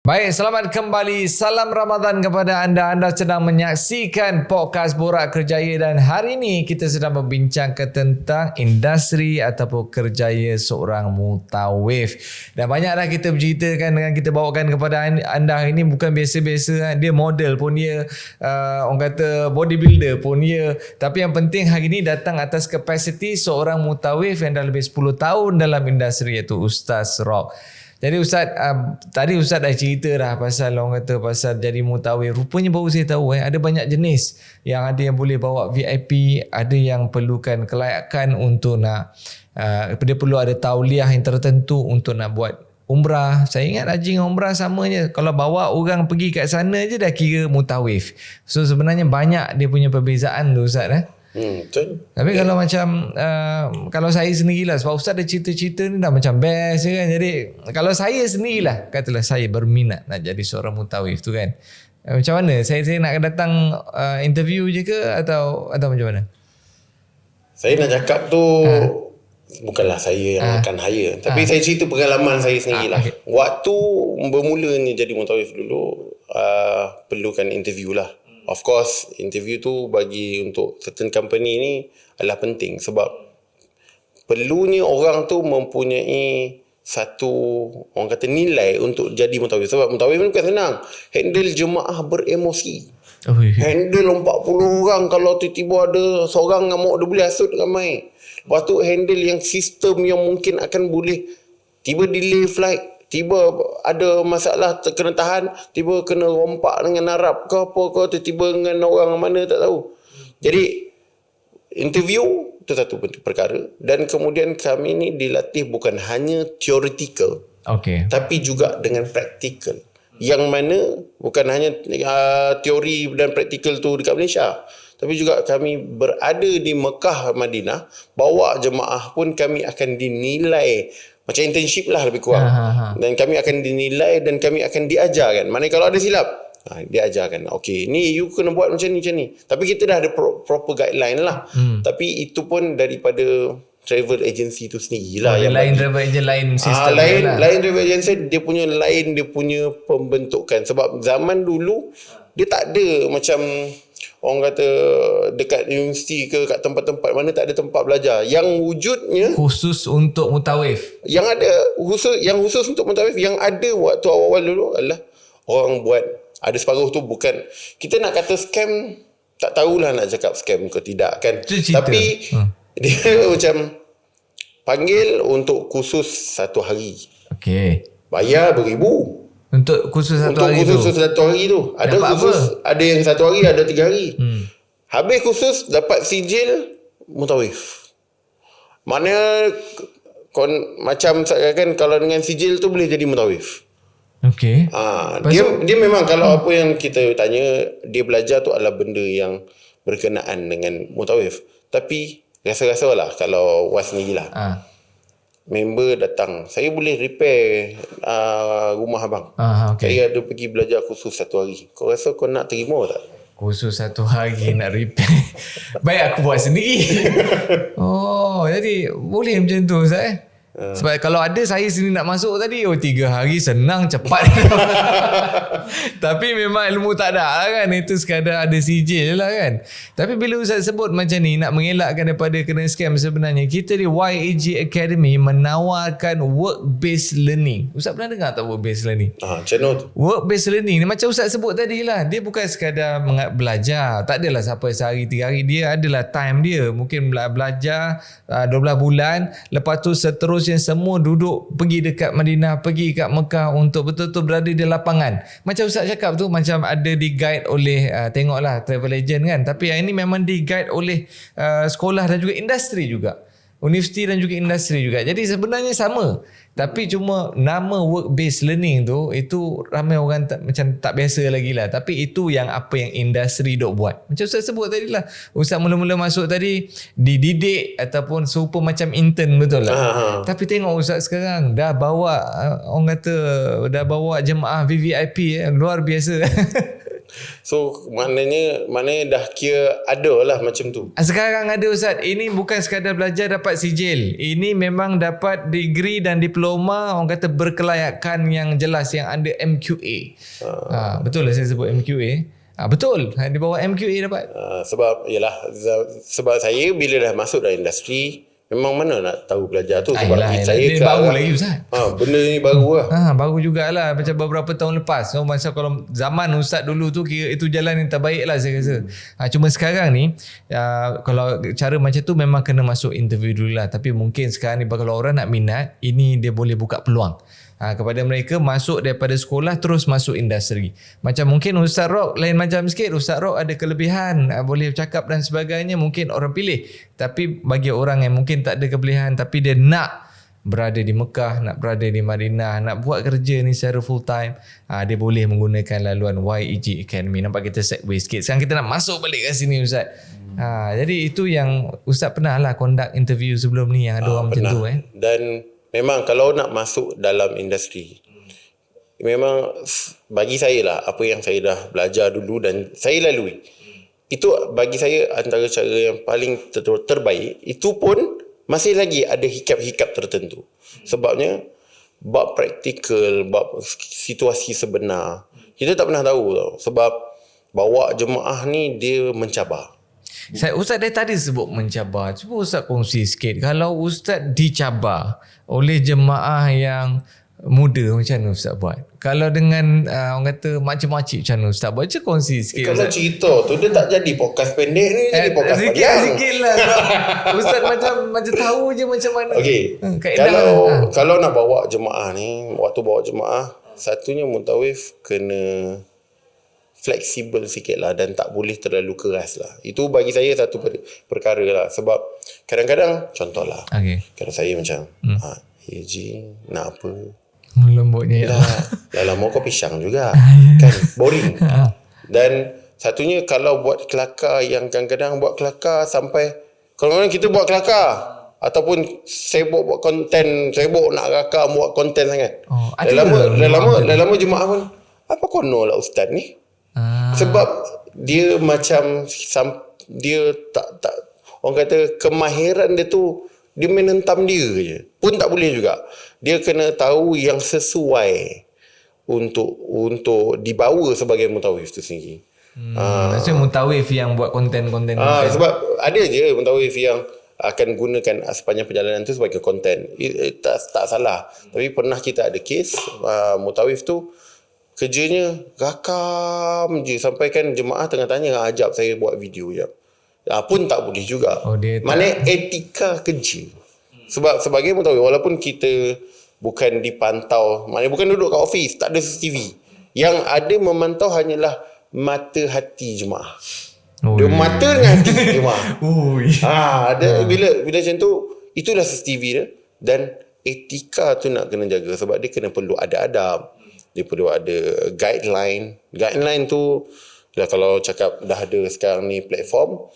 Baik, selamat kembali. Salam Ramadan kepada anda. Anda sedang menyaksikan podcast Borak Kerjaya dan hari ini kita sedang membincangkan tentang industri ataupun kerjaya seorang mutawif. Dan banyaklah kita berceritakan dengan kita bawakan kepada anda ini bukan biasa-biasa. Dia model pun dia, orang kata bodybuilder pun dia. Tapi yang penting hari ini datang atas kapasiti seorang mutawif yang dah lebih 10 tahun dalam industri, iaitu Ustaz Rock. Jadi Ustaz, tadi Ustaz dah cerita dah pasal orang kata pasal jadi mutawif. Rupanya baru saya tahu ada banyak jenis. Yang ada yang boleh bawa VIP, ada yang perlukan kelayakan untuk nak dia perlu ada tauliah yang tertentu untuk nak buat umrah. Saya ingat haji dengan umrah sama je. Kalau bawa orang pergi kat sana je dah kira mutawif. So sebenarnya banyak dia punya perbezaan tu Ustaz Betul. Tapi kalau macam kalau saya sendirilah, sebab Ustaz ada cerita-cerita ni dah macam best kan. Jadi kalau saya sendirilah, katalah saya berminat nak jadi seorang mutawif tu kan, macam mana? Saya nak datang interview je ke atau macam mana? Saya nak cakap tu bukanlah saya yang akan hire, tapi saya cerita pengalaman saya sendirilah. Okay. Waktu bermulanya jadi mutawif dulu, perlukan interview lah. Of course, interview tu bagi untuk certain company ni adalah penting sebab perlunya orang tu mempunyai satu, orang kata, nilai untuk jadi mutawif. Sebab mutawif ni bukan senang. Handle jemaah beremosi. Handle 40 orang, kalau tiba-tiba ada seorang ngamuk, dia boleh hasut ramai. Lepas tu handle yang sistem yang mungkin akan boleh tiba delay flight, tiba ada masalah kena tahan, tiba kena rompak dengan Arab ke apa ke, tiba dengan orang mana tak tahu. Jadi interview itu satu perkara, dan kemudian kami ni dilatih bukan hanya theoretical, tapi juga dengan praktikal. Yang mana bukan hanya teori dan praktikal tu dekat Malaysia, tapi juga kami berada di Mekah, Madinah, bawa jemaah pun kami akan dinilai macam internship lah lebih kurang. Dan kami akan dinilai dan kami akan diajarkan. Maknanya kalau ada silap, diajarkan. Okey, ni you kena buat macam ni, macam ni. Tapi kita dah ada proper guideline lah. Tapi itu pun daripada travel agency tu sendiri lah. Lain travel agency, lain sistem lain travel agency, dia punya pembentukan. Sebab zaman dulu, dia tak ada macam orang kata dekat universiti ke kat tempat-tempat mana tak ada tempat belajar. Yang wujudnya khusus untuk mutawif. Yang khusus untuk mutawif, yang ada waktu awal-awal dulu adalah orang buat, ada separuh tu bukan, kita nak kata scam, tak tahulah nak cakap scam ke tidak kan. Tapi dia macam panggil untuk khusus 1 hari. Bayar beribu. Untuk khusus satu hari tu. Ada khusus apa? Ada yang 1 hari, ada 3 hari. Habis khusus dapat sijil mutawif. Mana macam kan kalau dengan sijil tu boleh jadi mutawif. Dia memang kalau apa yang kita tanya, dia belajar tu adalah benda yang berkenaan dengan mutawif. Tapi rasa-rasalah kalau was sendirilah. member datang, saya boleh repair rumah abang. Okay. Saya ada pergi belajar khusus 1 hari. Kau rasa kau nak terima tak? Khusus 1 hari nak repair. Baik aku buat sendiri. Oh, jadi boleh macam tu Ustaz Sebab kalau ada saya sendiri nak masuk tadi 3 hari senang cepat. Tapi memang ilmu tak ada lah kan. Itu sekadar ada sijil lah kan. Tapi bila Ustaz sebut macam ni, nak mengelakkan daripada kena scam, sebenarnya kita di YAG Academy menawarkan work-based learning. Ustaz pernah dengar tak work-based learning? Macam mana tu? Work-based learning ni macam Ustaz sebut tadi lah. Dia bukan sekadar belajar. Tak adalah siapa sehari 3 hari. Dia adalah time dia. Mungkin belajar 12 bulan. Lepas tu seterusnya semua duduk pergi dekat Madinah, pergi kat Mekah untuk betul-betul berada di lapangan. Macam Ustaz cakap tu, macam ada di guide oleh tengoklah travel agent kan. Tapi yang ini memang di guide oleh sekolah dan juga industri juga. Universiti dan juga industri juga. Jadi sebenarnya sama. Tapi cuma nama work-based learning tu, itu ramai orang macam tak biasa lagi lah. Tapi itu yang apa yang industri dok buat. Macam Ustaz sebut tadi lah. Ustaz mula-mula masuk tadi dididik ataupun serupa macam intern, betul lah. Tapi tengok Ustaz sekarang dah bawa orang kata dah bawa jemaah VVIP luar biasa. So maknanya dah kira ada lah macam tu. Sekarang ada Ustaz. Ini bukan sekadar belajar dapat sijil. Ini memang dapat degree dan diploma, orang kata berkelayakan yang jelas, yang ada MQA. Betul lah saya sebut MQA. Betul. Di bawah MQA dapat. Sebab saya bila dah masuk dalam industri, memang mana nak tahu belajar tu. Sebab saya ini baru lagi Ustaz. Benda ni baru lah. Baru jugalah. Macam beberapa tahun lepas. So, macam kalau zaman Ustaz dulu tu, kira itu jalan yang terbaik lah saya rasa. Cuma sekarang ni, kalau cara macam tu memang kena masuk interview dulu lah. Tapi mungkin sekarang ni kalau orang nak minat, ini dia boleh buka peluang. Kepada mereka masuk daripada sekolah terus masuk industri. Macam mungkin Ustaz Rock lain macam sikit. Ustaz Rock ada kelebihan, boleh bercakap dan sebagainya, mungkin orang pilih. Tapi bagi orang yang mungkin tak ada kelebihan tapi dia nak berada di Mekah, nak berada di Madinah, nak buat kerja ni secara full time, dia boleh menggunakan laluan YAG Academy. Nampak kita segue sikit. Sekarang kita nak masuk balik ke sini Ustaz. Jadi itu yang Ustaz pernah lah conduct interview sebelum ni yang ada orang macam tu. Dan memang kalau nak masuk dalam industri, memang bagi saya lah, apa yang saya dah belajar dulu dan saya lalui, itu bagi saya antara cara yang paling terbaik. Itu pun masih lagi ada hikap-hikap tertentu. Sebabnya bab praktikal, bab situasi sebenar, kita tak pernah tahu tau. Sebab bawa jemaah ni dia mencabar. Ustaz dari tadi sebut mencabar. Cuba Ustaz kongsi sikit. Kalau Ustaz dicabar oleh jemaah yang muda, macam mana Ustaz buat? Kalau dengan orang kata makcik-makcik, macam mana Ustaz buat? Cuba kongsi sikit. Kalau Ustaz cerita tu dia tak jadi podcast pendek ni, jadi podcast panjang. Sikit lah. Ustaz macam tahu je macam mana. Okey. Kalau nak bawa jemaah ni, waktu bawa jemaah, satunya mutawif kena fleksibel sikit lah dan tak boleh terlalu keras lah. Itu bagi saya satu perkara lah. Sebab kadang-kadang, contohlah, kalau saya macam Ji, nak apa? Lembutnya Dah lama kau pisang juga. Kan boring. Dan satunya kalau buat kelakar, yang kadang-kadang buat kelakar sampai, kadang-kadang kita buat kelakar ataupun sibuk buat konten, sibuk nak rakam buat konten sangat. Dah lama jemaah pun, apa kono lah ustaz ni? Sebab dia macam dia tak orang kata kemahiran dia tu, dia menentam dia je pun tak boleh juga. Dia kena tahu yang sesuai untuk dibawa sebagai mutawif tu sendiri. Maksudnya mutawif yang buat konten-konten. Sebab ada je mutawif yang akan gunakan sepanjang perjalanan tu sebagai konten. Tak salah. Tapi pernah kita ada kes mutawif tu kerjanya rakam je sampai kan jemaah tengah tanya, ajab saya buat video je. Pun tak boleh juga. Mana etika kerja. Sebab sebagai mutawif, walaupun kita bukan dipantau, maknanya bukan duduk kat office, tak ada CCTV. Yang ada memantau hanyalah mata hati jemaah. Dia mata dengan hati jemaah. Bila macam tu, itulah CCTV dia. Dan etika tu nak kena jaga. Sebab dia kena perlu ada adab. Dia perlu ada guideline. Guideline tu, kalau cakap dah ada sekarang ni platform,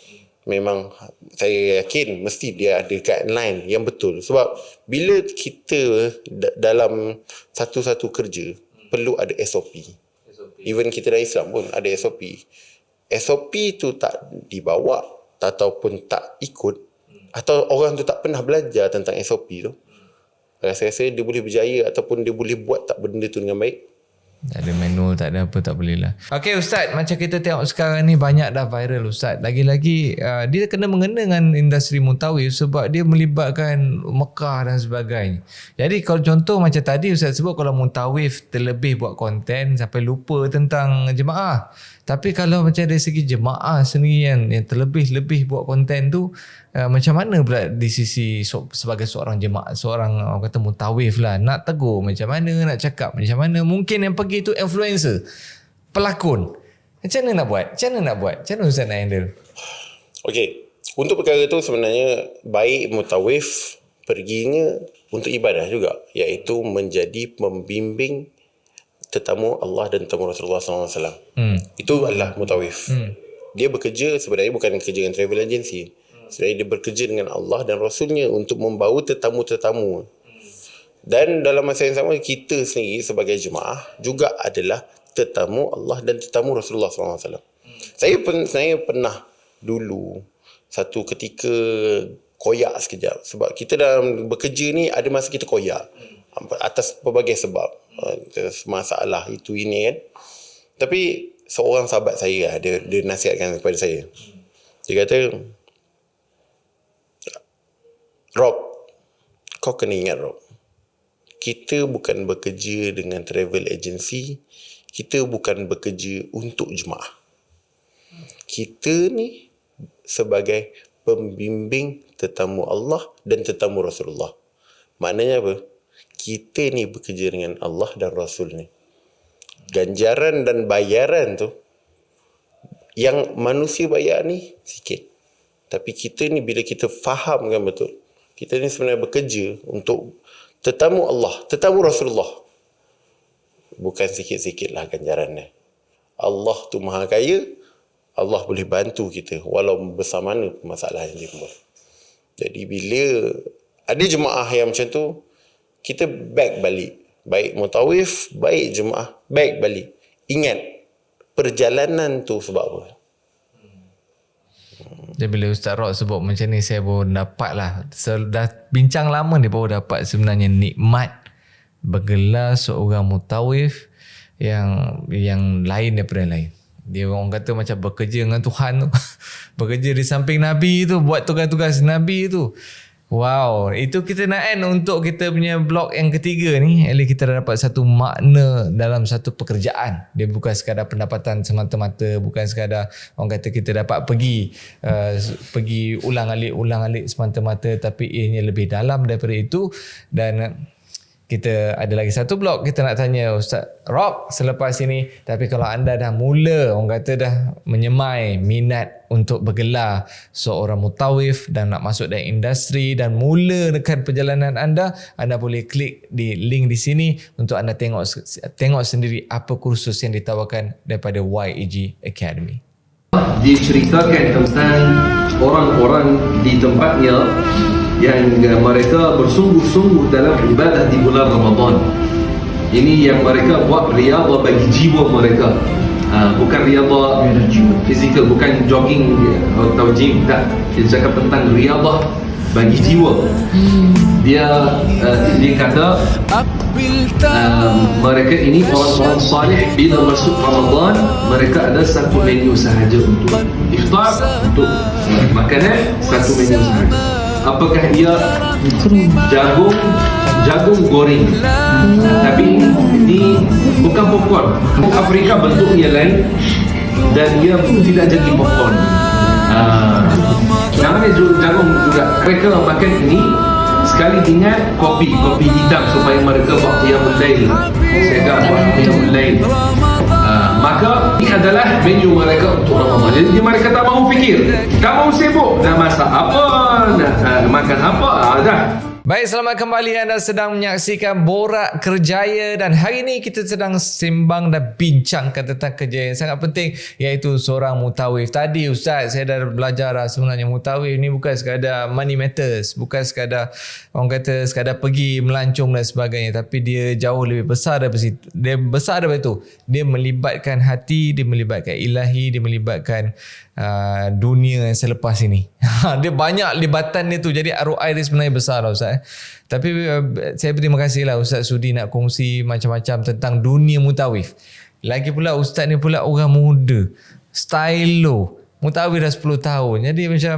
memang saya yakin mesti dia ada guideline yang betul. Sebab bila kita dalam satu-satu kerja perlu ada SOP. Even kita dalam Islam pun ada SOP. SOP tu tak dibawa ataupun tak ikut, atau orang tu tak pernah belajar tentang SOP tu, rasa-rasa dia boleh berjaya ataupun dia boleh buat tak benda tu dengan baik. Tak ada manual, tak ada apa, tak boleh lah. Okay Ustaz, macam kita tengok sekarang ni banyak dah viral Ustaz. Lagi-lagi dia kena mengena dengan industri mutawif sebab dia melibatkan Mekah dan sebagainya. Jadi kalau contoh macam tadi Ustaz sebut, kalau mutawif terlebih buat konten sampai lupa tentang jemaah. Tapi kalau macam dari segi jemaah sendiri yang terlebih-lebih buat konten tu, macam mana pula di sisi sebagai seorang jemaah, seorang orang kata mutawif lah, nak tegur macam mana, nak cakap macam mana. Mungkin yang pergi tu influencer, pelakon. Macam mana nak buat? Macam mana Ustaz nak handle? Okey, untuk perkara tu sebenarnya baik mutawif perginya untuk ibadah juga, iaitu menjadi pembimbing tetamu Allah dan tetamu Rasulullah SAW. Itu adalah mutawif. Dia bekerja sebenarnya bukan kerja dengan travel agency. Sebenarnya dia bekerja dengan Allah dan Rasulnya untuk membawa tetamu-tetamu. Dan dalam masa yang sama, kita sendiri sebagai jemaah juga adalah tetamu Allah dan tetamu Rasulullah SAW. Saya pernah dulu satu ketika koyak sekejap. Sebab kita dalam bekerja ni ada masa kita koyak atas pelbagai sebab, masalah itu ini kan. Tapi seorang sahabat saya dia nasihatkan kepada saya. Dia kata, Rob, kau kena ingat Rob, kita bukan bekerja dengan travel agency, kita bukan bekerja untuk jemaah. Kita ni sebagai pembimbing tetamu Allah dan tetamu Rasulullah. Maknanya apa? Kita ni bekerja dengan Allah dan Rasul ni. Ganjaran dan bayaran tu, yang manusia bayar ni sikit. Tapi kita ni bila kita fahamkan betul, kita ni sebenarnya bekerja untuk tetamu Allah, tetamu Rasulullah. Bukan sikit-sikit lah ganjarannya. Allah tu maha kaya, Allah boleh bantu kita walau besar mana masalah yang dia buat. Jadi bila ada jemaah yang macam tu, kita back balik. Baik mutawif, baik jemaah, back balik. Ingat, perjalanan tu sebab apa? Jadi bila Ustaz Rod sebut macam ni, saya baru dapat lah. Dah bincang lama ni baru dapat sebenarnya nikmat bergelar seorang mutawif yang lain daripada yang lain. Dia orang kata macam bekerja dengan Tuhan tu. Bekerja di samping Nabi tu, buat tugas-tugas Nabi tu. Wow, itu kita nak end untuk kita punya blog yang ketiga ni. At least kita dah dapat satu makna dalam satu pekerjaan. Dia bukan sekadar pendapatan semata-mata, bukan sekadar orang kata kita dapat pergi ulang-alik semata-mata, tapi ianya lebih dalam daripada itu. Dan kita ada lagi satu blog kita nak tanya Ustaz Rob selepas ini. Tapi kalau anda dah mula, orang kata dah menyemai minat untuk bergelar seorang mutawif dan nak masuk dalam industri dan mula dekat perjalanan anda boleh klik di link di sini untuk anda tengok sendiri apa kursus yang ditawarkan daripada YEG Academy. Diceritakan tentang orang-orang di tempatnya yang mereka bersungguh-sungguh dalam ibadah di bulan Ramadan. Ini yang mereka buat riyadhah bagi jiwa mereka. Bukan riyadhah fizikal, bukan jogging atau gym, tak. Kita cakap tentang riyadhah bagi jiwa. Dia kata mereka ini orang-orang salih, bila masuk Ramadan mereka ada satu menu sahaja untuk iftar, untuk makanan, satu menu sahaja. Apakah ia jagung goreng, tapi ini bukan popcorn. Afrika bentuknya lain dan ia tidak jadi popcorn. Namanya jagung juga. Mereka makan ini sekali ingat kopi hitam supaya mereka buat qiyamul lail. Saya buat qiyamul lail. Maka ini adalah menu mereka untuk Ramadan. Jadi mereka tak mahu fikir, tak mahu sibuk nak masak apa, nak makan apa, dah. Baik, selamat kembali. Anda sedang menyaksikan Borak Kerjaya dan hari ini kita sedang sembang dan bincangkan tentang kerja yang sangat penting, iaitu seorang mutawif. Tadi Ustaz, saya dah belajar sebenarnya mutawif ni bukan sekadar money matters, bukan sekadar orang kata sekadar pergi melancong dan sebagainya, tapi dia jauh lebih besar daripada situ. Dia besar daripada itu. Dia melibatkan hati, dia melibatkan ilahi, dia melibatkan dunia yang selepas ini. Dia banyak libatan dia tu. Jadi ROI dia sebenarnya besar lah Ustaz. Tapi saya berterima kasih lah Ustaz sudi nak kongsi macam-macam tentang dunia mutawif. Lagi pula Ustaz ni pula orang muda, stylo, mutawif dah 10 tahun. Jadi macam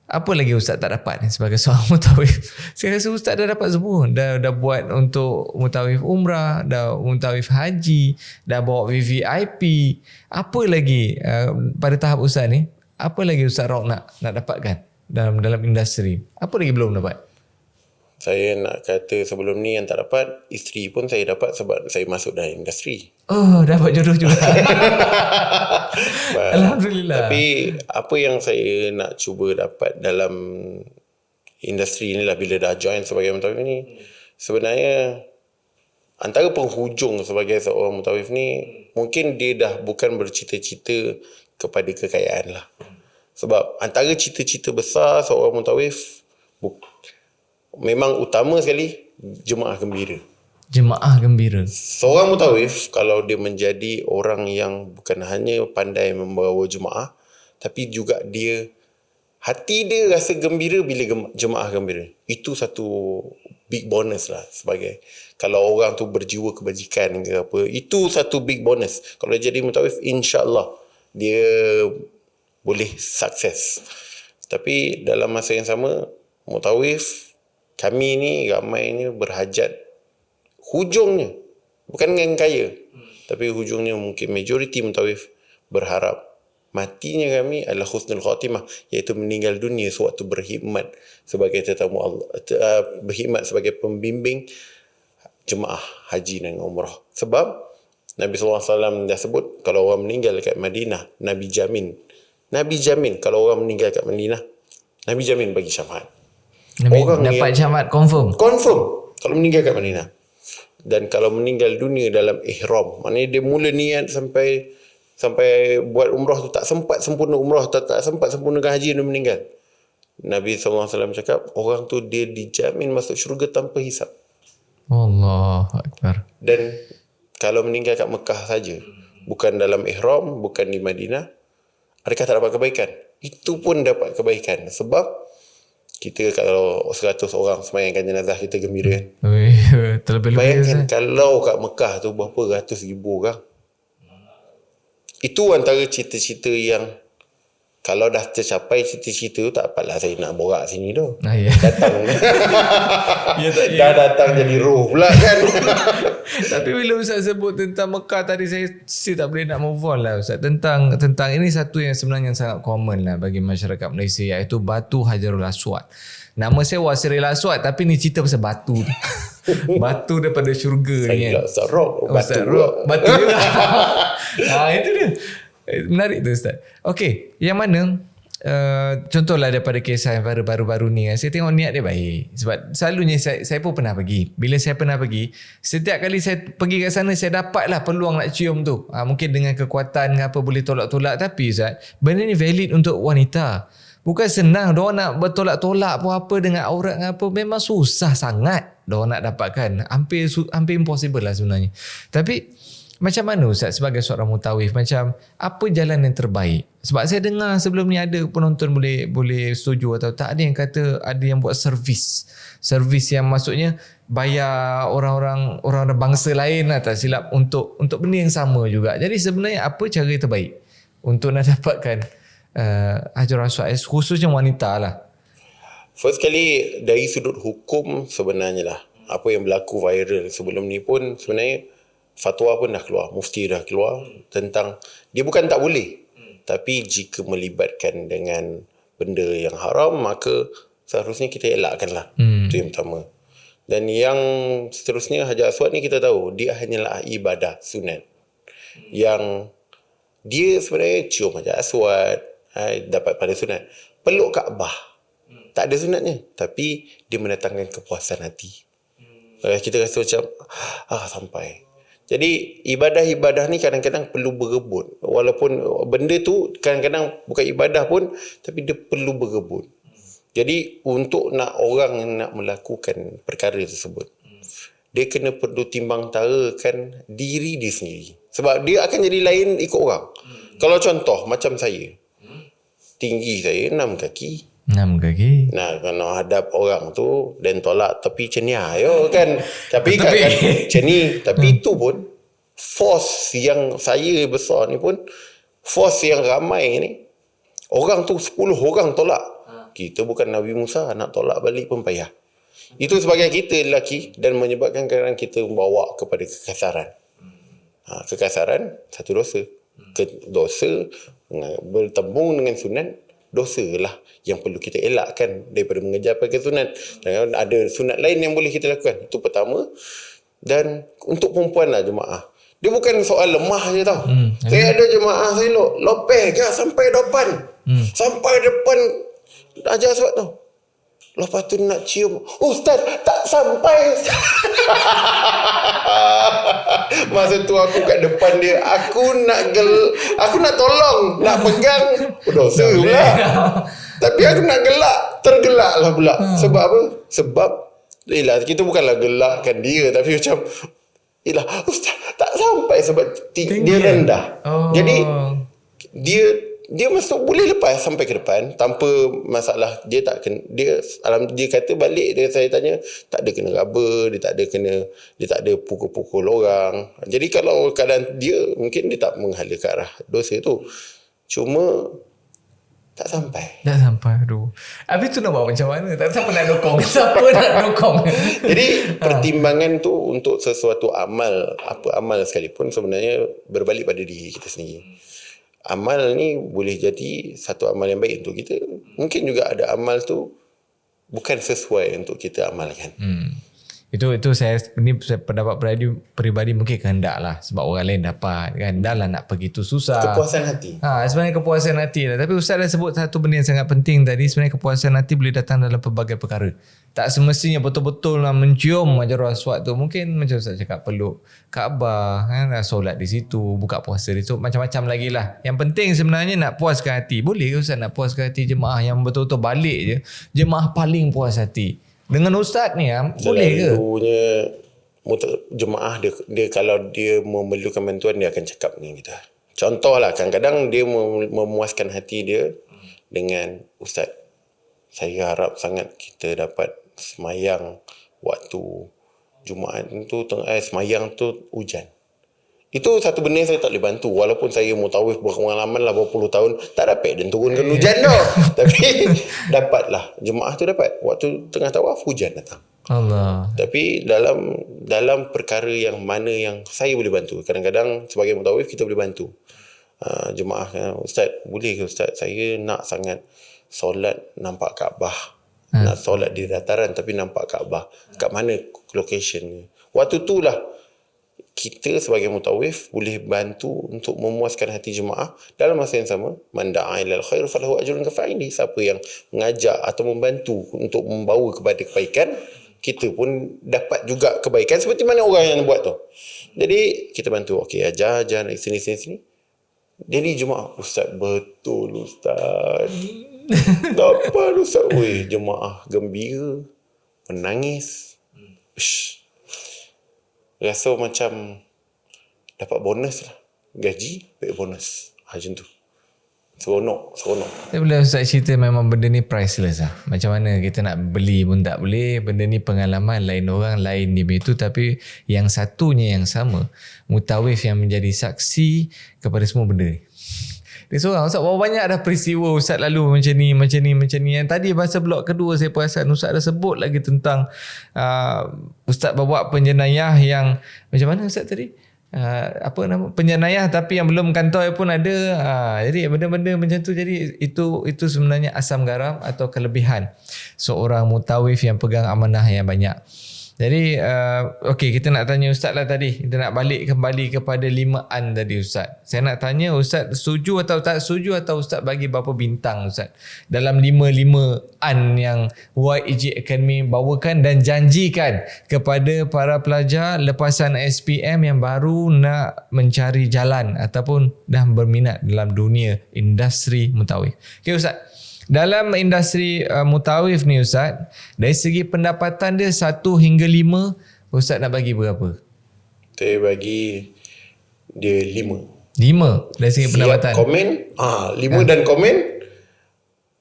apa lagi Ustaz tak dapat ni sebagai seorang mutawif? Saya rasa Ustaz dah dapat semua. Dah buat untuk mutawif umrah, dah mutawif haji, dah bawa VVIP. Apa lagi pada tahap Ustaz ni? Apa lagi Ustaz Rauk nak dapatkan dalam industri? Apa lagi belum dapat? Saya nak kata sebelum ni yang tak dapat, isteri pun saya dapat sebab saya masuk dalam industri. Oh, dapat jodoh juga. Alhamdulillah. Tapi apa yang saya nak cuba dapat dalam industri ni lah bila dah join sebagai mutawif ni, sebenarnya antara penghujung sebagai seorang mutawif ni, mungkin dia dah bukan bercita-cita kepada kekayaan lah. Sebab antara cita-cita besar seorang mutawif memang utama sekali jemaah gembira. Jemaah gembira. Seorang mutawif kalau dia menjadi orang yang bukan hanya pandai membawa jemaah, tapi juga dia hati dia rasa gembira bila jemaah gembira. Itu satu big bonus lah sebagai kalau orang tu berjiwa kebajikan ke apa, itu satu big bonus. Kalau dia jadi mutawif, insya-Allah dia boleh sukses. Tapi dalam masa yang sama, mutawif kami ni ramai ni berhajat hujungnya bukan dengan kaya, tapi hujungnya mungkin majoriti mutawif berharap matinya kami adalah husnul khatimah, iaitu meninggal dunia sewaktu berkhidmat sebagai tetamu Allah, berkhidmat sebagai pembimbing jemaah haji dan umrah. Sebab Nabi SAW dah sebut kalau orang meninggal dekat Madinah, Nabi jamin kalau orang meninggal kat Madinah, Nabi jamin bagi syafaat. Orang dapat syafaat confirm kalau meninggal kat Madinah. Dan kalau meninggal dunia dalam ihram, maknanya dia mula niat sampai buat umrah tu tak sempat sempurna umrah, tak sempat sempurnakan haji, dia meninggal. Nabi SAW cakap orang tu dia dijamin masuk syurga tanpa hisap. Allahu Akbar. Dan kalau meninggal kat Mekah saja, bukan dalam ihram, bukan di Madinah, adakah tak dapat kebaikan? Itu pun dapat kebaikan. Sebab kita kalau 100 orang semayangkan jenazah, kita gembira kan? Terlebih-lebih bayangkan kalau kat Mekah tu berapa ratus ribu orang. Itu antara cita-cita yang kalau dah tercapai cita-cita tu, tak apalah saya nak borak sini tu. Ya. Datang. Dah datang jadi roh pula kan. Tapi bila Ustaz sebut tentang Mekah tadi, saya tak boleh nak move on lah Ustaz. Tentang ini satu yang sebenarnya sangat common lah bagi masyarakat Malaysia, iaitu Batu Hajarul Aswad. Nama saya Wasiril Aswad, tapi ni cerita pasal batu. Batu daripada syurga ni kan. Ustaz Rock, batu juga. Itu dia. Menarik tu Ustaz. Okey, yang mana contohlah daripada kisah yang baru-baru ni, saya tengok niat dia baik. Sebab selalunya saya pun pernah pergi. Bila saya pernah pergi, setiap kali saya pergi kat sana, saya dapatlah peluang nak cium tu. Mungkin dengan kekuatan apa boleh tolak-tolak. Tapi Ustaz, benda ni valid untuk wanita. Bukan senang diorang nak bertolak-tolak apa dengan aurat dengan apa. Memang susah sangat diorang nak dapatkan. Hampir impossible lah sebenarnya. Tapi macam mana Ustaz sebagai seorang mutawif, macam apa jalan yang terbaik? Sebab saya dengar sebelum ni ada penonton boleh setuju atau tak, ada yang kata ada yang buat servis yang maksudnya bayar orang bangsa lain lah, tak silap, untuk benda yang sama juga. Jadi sebenarnya apa cara yang terbaik untuk nak dapatkan Hajarul Aswad, khususnya wanita lah? First kali dari sudut hukum sebenarnya lah, apa yang berlaku viral sebelum ni pun sebenarnya fatwa pun dah keluar, mufti dah keluar tentang dia bukan tak boleh, tapi jika melibatkan dengan benda yang haram, maka seharusnya kita elakkan lah. Itu yang pertama. Dan yang seterusnya, Hajar Aswad ni kita tahu dia hanyalah ibadah sunat yang dia sebenarnya cium Hajar Aswad, dapat pada sunat. Peluk Kaabah Tak ada sunatnya, tapi dia mendatangkan kepuasan hati. Kita rasa macam sampai. Jadi ibadah-ibadah ni kadang-kadang perlu berebut. Walaupun benda tu kadang-kadang bukan ibadah pun, tapi dia perlu berebut. Jadi untuk orang nak melakukan perkara tersebut, dia kena perlu timbang tarakan diri dia sendiri. Sebab dia akan jadi lain ikut orang. Kalau contoh macam saya, tinggi saya 6 kaki. 6 kaki. Nah, kalau hadap orang tu dan tolak tepi cenia yo kan. Tapi kan ceni, tapi itu pun force yang saya besar ni pun force yang ramai ni. Orang tu 10 orang tolak. Kita bukan Nabi Musa, nak tolak balik pun payah. Itu sebagai kita lelaki dan menyebabkan kadang kita membawa kepada kekasaran. Kekasaran satu dosa. Dosa bertembung dengan sunat, dosa lah yang perlu kita elakkan daripada mengejar pakai sunat. Dan ada sunat lain yang boleh kita lakukan. Itu pertama. Dan untuk perempuan lah jemaah, dia bukan soal lemah je tau. Saya ada jemaah saya lopeh ke sampai depan. Sampai depan ajar sebab tu. Lepas tu nak cium, Ustaz tak sampai. Masa tu aku kat depan dia, aku nak tolong, nak pegang, dosa pula. Tapi aku nak gelak, tergelak lah pula. Sebab apa? Sebab kita bukanlah gelakkan dia, tapi macam Ustaz tak sampai sebab dia rendah. Jadi dia masuk boleh lepas sampai ke depan tanpa masalah. Dia kata balik saya tanya, tak ada kena raba, dia tak ada pukul-pukul orang. Jadi kalau keadaan dia mungkin dia tak menghala ke arah dosa tu, cuma tak sampai. Aduh. Habis tu nak buat macam mana? Tak siapa nak dokong. Siapa nak dokong? Jadi pertimbangan tu untuk sesuatu amal, apa amal sekalipun sebenarnya berbalik pada diri kita sendiri. Amal ni boleh jadi satu amal yang baik untuk kita. Mungkin juga ada amal tu bukan sesuai untuk kita amalkan. Itu pendapat peribadi mungkin kehendak lah. Sebab orang lain dapat kan. Dah lah nak pergi tu susah. Kepuasan hati. Sebenarnya kepuasan hati lah. Tapi Ustaz dah sebut satu benda yang sangat penting tadi. Sebenarnya kepuasan hati boleh datang dalam pelbagai perkara. Tak semestinya betul-betul lah mencium Hajarul Aswad tu. Mungkin macam Ustaz cakap peluk Kaabah kan, solat di situ, buka puasa di situ, macam-macam lagi lah. Yang penting sebenarnya nak puaskan hati. Boleh ke Ustaz nak puaskan hati jemaah yang betul-betul balik je, jemaah paling puas hati dengan Ustaz ni boleh ke? Selalunya jemaah dia kalau dia memerlukan bantuan, dia akan cakap dengan kita. Contoh lah, kadang-kadang dia memuaskan hati dia dengan, Ustaz, saya harap sangat kita dapat semayang waktu Jumaat tu, semayang tu hujan. Itu satu benda yang saya tak boleh bantu. Walaupun saya mutawif berpengalaman lah berapa puluh tahun, tak dapat dan turunkan hujan tau. Tapi dapatlah, jemaah tu dapat. Waktu tengah tawaf, hujan datang. Allah. Tapi dalam perkara yang mana yang saya boleh bantu. Kadang-kadang sebagai mutawif kita boleh bantu. Jemaah, Ustaz, boleh ke Ustaz, saya nak sangat solat nampak Kaabah. Nak solat di dataran tapi nampak Kaabah. Kat mana location ni? Waktu tu lah kita sebagai mutawif boleh bantu untuk memuaskan hati jemaah. Dalam masa yang sama, man da'a ilal khair falahu ajrun kafa'ili. Siapa yang mengajak atau membantu untuk membawa kepada kebaikan, kita pun dapat juga kebaikan seperti mana orang yang buat tu. Jadi kita bantu, okey, ajar sini. Jadi jemaah, Ustaz, betul Ustaz. Dapat Ustaz. Jemaah gembira, menangis. Rasa macam dapat bonus lah. Gaji, dapat bonus. Macam tu. Seronok. Saya boleh Ustaz cerita memang benda ni priceless lah. Macam mana kita nak beli pun tak boleh. Benda ni pengalaman lain orang, lain di itu. Tapi yang satunya yang sama. Mutawif yang menjadi saksi kepada semua benda ni. Dia seorang, Ustaz, berapa banyak dah peristiwa Ustaz lalu macam ni. Yang tadi bahasa blok kedua saya perasan Ustaz dah sebut lagi tentang Ustaz bawa penjenayah yang macam mana Ustaz tadi? Penjenayah tapi yang belum kantoi pun ada. Jadi benda-benda macam tu, jadi itu sebenarnya asam garam atau kelebihan seorang mutawif yang pegang amanah yang banyak. Jadi okey, kita nak tanya Ustaz lah tadi. Kita nak balik kembali kepada 5an tadi Ustaz. Saya nak tanya Ustaz setuju atau tak setuju, atau Ustaz bagi berapa bintang Ustaz dalam 5-5an yang YEG Academy bawakan dan janjikan kepada para pelajar lepasan SPM yang baru nak mencari jalan ataupun dah berminat dalam dunia industri mutawif. Okey Ustaz, dalam industri mutawif ni Ustaz, dari segi pendapatan dia 1 hingga 5, Ustaz nak bagi berapa? Saya bagi dia 5. 5 dari segi pendapatan. Komen 5 dan komen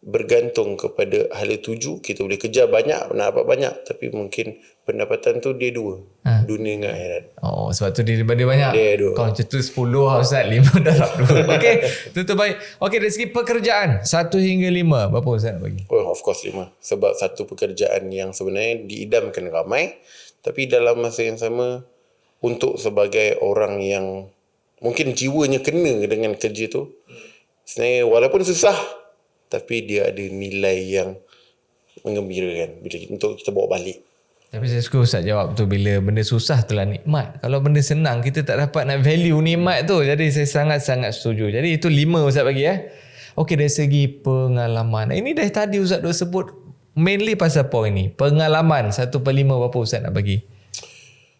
bergantung kepada hala tuju. Kita boleh kejar banyak, nak dapat banyak, tapi mungkin pendapatan tu dia 2, dunia dengan akhirat. Oh, sebab tu dia banyak. Dia 2. Kalau macam tu 10 lah Ustaz, 5 darab 2. Okey, tu baik. Okey, dari segi pekerjaan 1 hingga 5, berapa Ustaz nak bagi? Oh, of course 5. Sebab satu pekerjaan yang sebenarnya diidamkan ramai, tapi dalam masa yang sama untuk sebagai orang yang mungkin jiwanya kena dengan kerja tu, sebenarnya walaupun susah, tapi dia ada nilai yang menggembirakan bila untuk kita bawa balik. Tapi saya suka Ustaz jawab tu, bila benda susah itulah nikmat. Kalau benda senang kita tak dapat nak value nikmat tu. Jadi saya sangat-sangat setuju. Jadi itu 5 Ustaz bagi Okey, dari segi pengalaman. Ini dari tadi Ustaz dah sebut mainly pasal point ni. Pengalaman 1/5 berapa Ustaz nak bagi?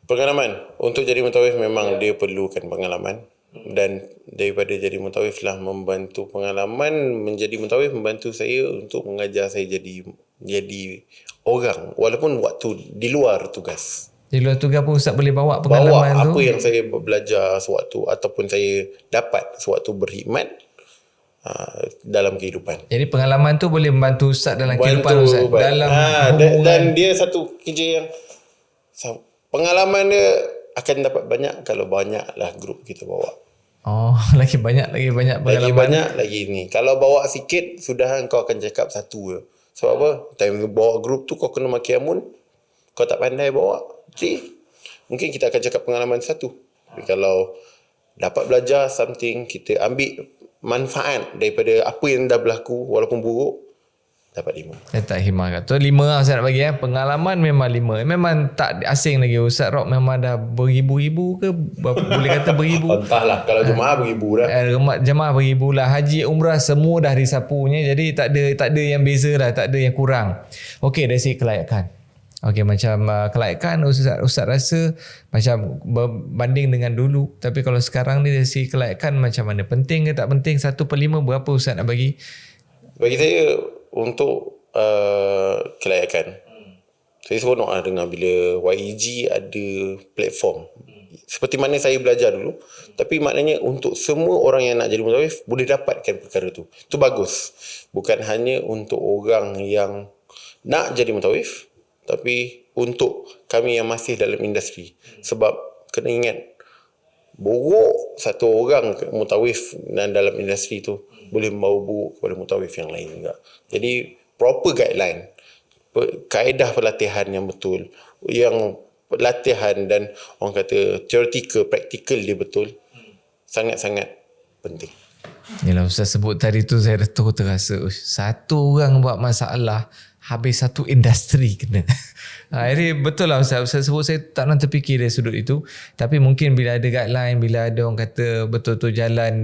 Pengalaman untuk jadi mutawif memang dia perlukan pengalaman, dan daripada jadi mutawif lah membantu pengalaman menjadi mutawif membantu saya untuk mengajar saya jadi orang walaupun waktu di luar tugas. Di luar tugas pun Ustaz boleh bawa pengalaman tu. Bawa apa yang saya belajar sewaktu ataupun saya dapat sewaktu berkhidmat dalam kehidupan. Jadi pengalaman tu boleh membantu Ustaz dalam kehidupan Ustaz. Dalam hubungan. Dan dia satu kerja yang pengalaman dia akan dapat banyak kalau banyaklah grup kita bawa. Oh, lagi banyak pengalaman. Lagi banyak lagi ni. Kalau bawa sikit, sudah kau akan cakap satu je. Sebab apa? Time bawa grup tu kau kena maki amun. Kau tak pandai bawa. Jadi, mungkin kita akan cakap pengalaman satu. Tapi kalau dapat belajar something, kita ambil manfaat daripada apa yang dah berlaku walaupun buruk, dapat 5. Saya tak himah kat tu 5 lah saya nak bagi Pengalaman memang 5. Memang tak asing lagi. Ustaz Rock memang dah beribu-ribu ke boleh kata beribu. Entahlah, kalau jemaah beribu dah. Jemaah beribu lah. Haji umrah semua dah disapunya. Jadi tak ada yang beza lah, tak ada yang kurang. Okey, dari segi kelayakan. Okey, macam kelayakan Ustaz rasa macam berbanding dengan dulu. Tapi kalau sekarang ni dari segi kelayakan macam mana? Penting ke tak penting? 1/5 berapa Ustaz nak bagi? Bagi saya untuk kelayakan, saya seronok lah dengar bila YEG ada platform seperti mana saya belajar dulu. Tapi maknanya untuk semua orang yang nak jadi mutawif boleh dapatkan perkara tu. Itu bagus. Bukan hanya untuk orang yang nak jadi mutawif, tapi untuk kami yang masih dalam industri. Sebab kena ingat, buruk satu orang mutawif dan dalam industri tu boleh membawa buruk kepada mutawif yang lain juga. Jadi proper guideline, kaedah pelatihan yang betul, yang pelatihan dan orang kata theoretical, practical dia betul, sangat-sangat penting. Yalah, Ustaz sebut tadi tu saya terasa satu orang buat masalah habis satu industri kena. Jadi betul lah Ustaz sebut, saya tak nak terfikir dari sudut itu. Tapi mungkin bila ada guideline, bila ada orang kata betul-betul jalan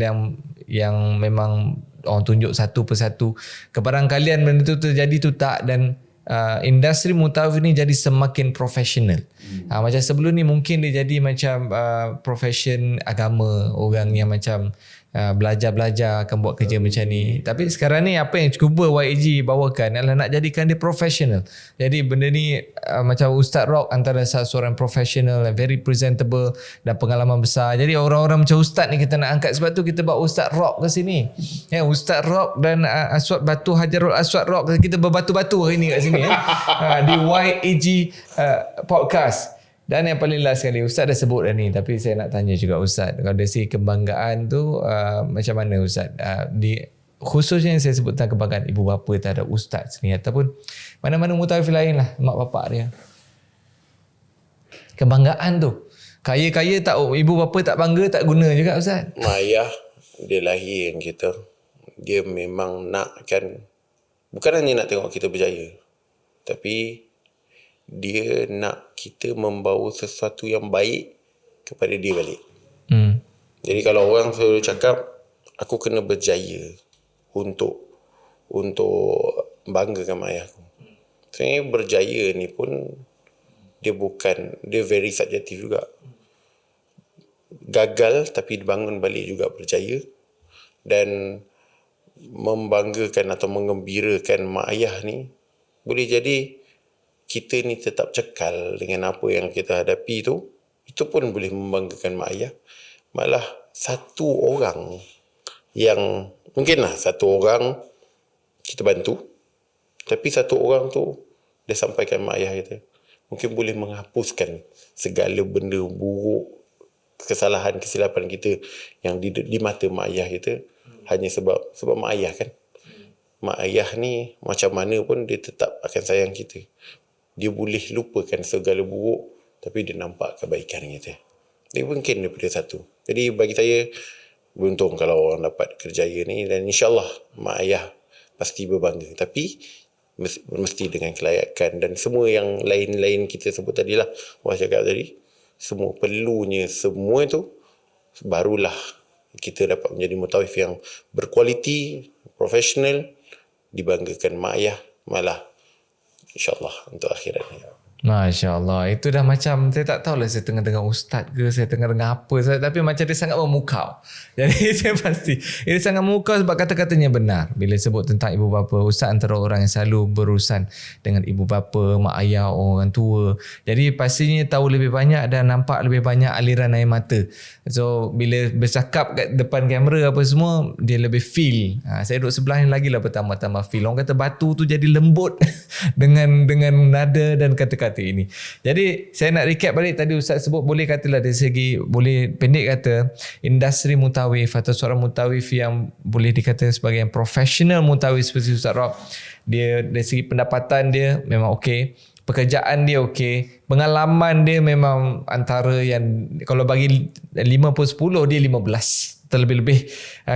yang memang orang tunjuk satu persatu, kebarangkalian benda tu terjadi tu tak, dan industri mutawif ni jadi semakin profesional. Macam sebelum ni mungkin dia jadi macam profession agama, orang yang macam belajar akan buat kerja macam ni. Tapi sekarang ni apa yang cuba YEG bawakan adalah nak jadikan dia professional. Jadi benda ni macam Ustaz Rock antara seorang professional, very presentable dan pengalaman besar. Jadi orang-orang macam Ustaz ni kita nak angkat, sebab tu kita bawa Ustaz Rock ke sini. Ustaz Rock dan Aswad Batu Hajarul Aswad Rock, kita berbatu-batu hari ni kat sini di YEG podcast. Dan yang paling last sekali, Ustaz dah sebut dah ni, tapi saya nak tanya juga Ustaz, kalau dari segi kebanggaan tu macam mana Ustaz? Khususnya yang saya sebut tentang kebanggaan ibu bapa terhadap Ustaz ni, ataupun mana-mana mutawif lain lah, mak bapak dia. Kebanggaan tu, kaya-kaya tak, ibu bapa tak bangga, tak guna juga Ustaz. Ayah dia lahir yang kita, dia memang nak kan, bukan hanya nak tengok kita berjaya, tapi dia nak kita membawa sesuatu yang baik kepada dia balik. Jadi kalau orang selalu cakap aku kena berjaya untuk banggakan mak ayah aku. Sebenarnya berjaya ni pun dia very subjektif juga. Gagal tapi dibangun balik juga berjaya, dan membanggakan atau mengembirakan mak ayah ni boleh jadi kita ni tetap cekal dengan apa yang kita hadapi tu, itu pun boleh membanggakan mak ayah. Malah satu orang yang mungkinlah satu orang kita bantu, tapi satu orang tu dia sampaikan mak ayah kita, mungkin boleh menghapuskan segala benda buruk, kesalahan, kesilapan kita yang di mata mak ayah kita, hanya sebab mak ayah kan. Mak ayah ni macam mana pun dia tetap akan sayang kita. Dia boleh lupakan segala buruk, tapi dia nampak kebaikan kita. Dia mungkin daripada satu. Jadi bagi saya beruntung kalau orang dapat kerjaya ni, dan insyaAllah mak ayah pasti berbangga. Tapi mesti dengan kelayakan dan semua yang lain-lain kita sebut tadilah, Wah cakap tadi, semua perlunya semua tu, barulah kita dapat menjadi mutawif yang berkualiti, profesional, dibanggakan mak ayah, malah insyaAllah untuk akhirat ni. Masya Allah. Itu dah macam, saya tak tahulah saya tengah dengar ustaz ke, saya tengah dengar apa. Tapi macam dia sangat memukau. Jadi saya pasti, dia sangat memukau sebab kata-katanya benar. Bila sebut tentang ibu bapa, ustaz antara orang yang selalu berurusan dengan ibu bapa, mak ayah, orang tua. Jadi pastinya tahu lebih banyak dan nampak lebih banyak aliran air mata. So bila bercakap kat depan kamera apa semua, dia lebih feel. Saya duduk sebelah ni lagi lah pertama-tama feel. Orang kata batu tu jadi lembut dengan nada dan kata-kata ini. Jadi saya nak recap balik tadi Ustaz sebut, boleh katalah dari segi, boleh pendek kata, industri mutawif atau seorang mutawif yang boleh dikata sebagai yang profesional mutawif seperti Ustaz Rob, dia dari segi pendapatan dia memang okey, pekerjaan dia okey, pengalaman dia memang antara yang kalau bagi 5/10 dia 15 terlebih-lebih.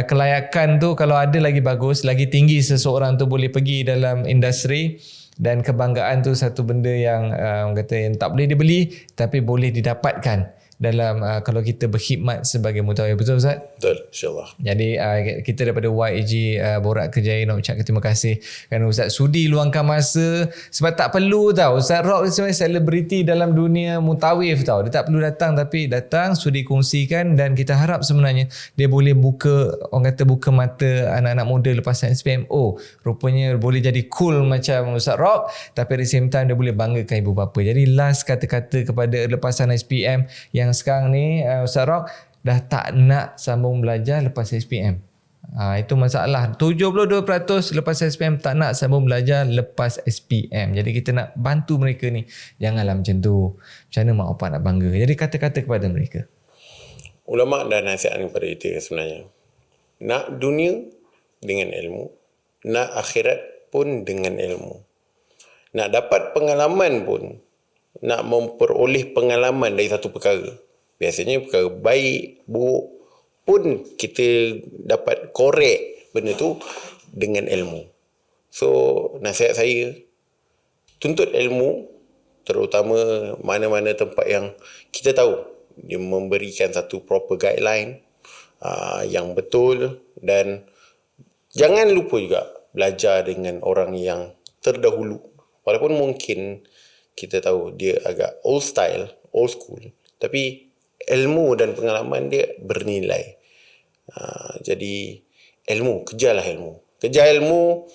Kelayakan tu kalau ada lagi bagus, lagi tinggi seseorang tu boleh pergi dalam industri. Dan kebanggaan tu satu benda yang kata yang tak boleh dibeli tapi boleh didapatkan dalam kalau kita berkhidmat sebagai mutawif. Betul Ustaz? Betul, insyaAllah. Jadi kita daripada YAG Borak Kerjaya nak ucapkan terima kasih kerana Ustaz sudi luangkan masa, sebab tak perlu tau. Ustaz Rob sebenarnya selebriti dalam dunia mutawif tau. Dia tak perlu datang, tapi datang sudi kongsikan, dan kita harap sebenarnya dia boleh buka, orang kata buka mata anak-anak muda lepasan SPM. Oh, rupanya boleh jadi cool macam Ustaz Rob, tapi at the same time dia boleh banggakan ibu bapa. Jadi last kata-kata kepada lepasan SPM yang sekarang ni, Ustaz Rob dah tak nak sambung belajar lepas SPM. Itu masalah. 72% lepas SPM tak nak sambung belajar lepas SPM. Jadi kita nak bantu mereka ni. Janganlah macam tu. Macam mana mak opak nak bangga? Jadi kata-kata kepada mereka. Ulama' dah nasihat kepada kita sebenarnya. Nak dunia dengan ilmu, nak akhirat pun dengan ilmu. Nak dapat pengalaman pun, nak memperoleh pengalaman dari satu perkara. Biasanya perkara baik, buruk pun kita dapat korek benda tu dengan ilmu. So, nasihat saya, tuntut ilmu, terutama mana-mana tempat yang kita tahu dia memberikan satu proper guideline yang betul, dan jangan lupa juga belajar dengan orang yang terdahulu. Walaupun mungkin kita tahu dia agak old style, old school, tapi ilmu dan pengalaman dia bernilai. Jadi ilmu, kejarlah ilmu. Kejar ilmu,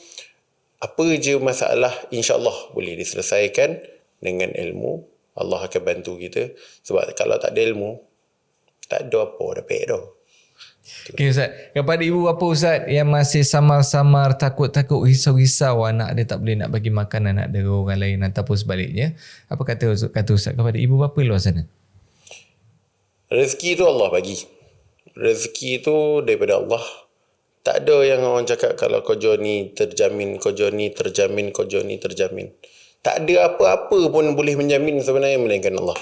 apa je masalah insya-Allah boleh diselesaikan dengan ilmu. Allah akan bantu kita. Sebab kalau tak ada ilmu, tak ada apa dapat dah. Okay Ustaz, kepada ibu bapa Ustaz yang masih samar-samar, takut-takut, risau-risau anak dia tak boleh nak bagi makan anak dia orang lain ataupun sebaliknya, apa kata Ustaz kepada ibu bapa luar sana? Rezeki tu Allah bagi. Rezeki tu daripada Allah. Tak ada yang orang cakap kalau kerja ni terjamin, kerja ni terjamin, kerja ni terjamin. Tak ada apa-apa pun boleh menjamin sebenarnya melainkan Allah.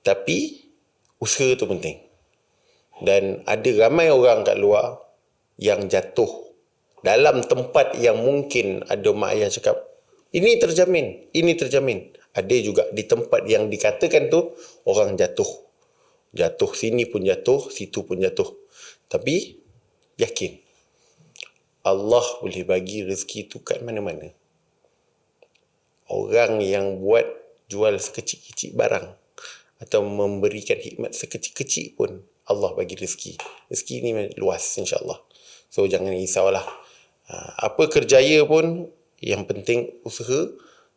Tapi usaha tu penting. Dan ada ramai orang kat luar yang jatuh dalam tempat yang mungkin ada mak ayah cakap, ini terjamin, ini terjamin. Ada juga di tempat yang dikatakan tu orang jatuh. Jatuh sini pun jatuh, situ pun jatuh. Tapi yakin Allah boleh bagi rezeki tu kat mana-mana. Orang yang buat jual sekecil-kecil barang atau memberikan hikmat sekecil-kecil pun Allah bagi rezeki. Rezeki ni luas insya-Allah. So jangan risaulah. Apa kerjaya pun yang penting usaha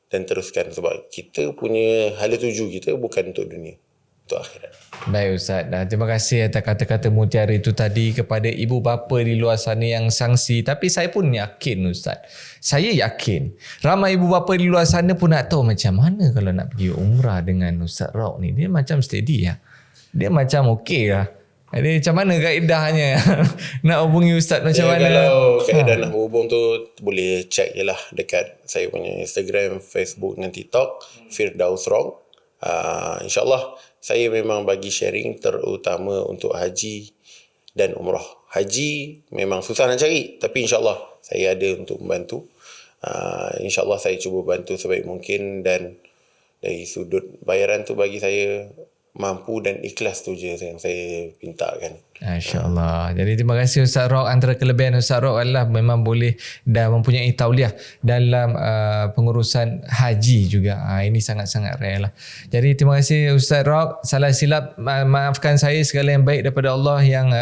dan teruskan, sebab kita punya hala tuju kita bukan untuk dunia, untuk akhirat. Baik Ustaz, dan terima kasih atas kata-kata mutiara itu tadi kepada ibu bapa di luar sana yang sangsi. Tapi saya pun yakin Ustaz, saya yakin ramai ibu bapa di luar sana pun nak tahu macam mana kalau nak pergi umrah dengan Ustaz Rauk ni. Dia macam steady lah, dia macam okey lah. Jadi macam mana kaedahnya nak hubungi Ustaz macam mana? Kalau kaedah nak hubung tu boleh check je lah dekat saya punya Instagram, Facebook dan TikTok, Firdaus Rauk. InsyaAllah saya memang bagi sharing terutama untuk haji dan umrah. Haji memang susah nak cari, tapi insyaAllah saya ada untuk membantu. InsyaAllah saya cuba bantu sebaik mungkin, dan dari sudut bayaran tu bagi saya mampu dan ikhlas tu je yang saya pintakan. InsyaAllah. Jadi terima kasih Ustaz Rauk. Antara kelebihan Ustaz Rauk adalah memang boleh dah mempunyai tauliah dalam pengurusan haji juga. Ini sangat-sangat rare lah. Jadi terima kasih Ustaz Rauk. Salah silap maafkan saya, segala yang baik daripada Allah, yang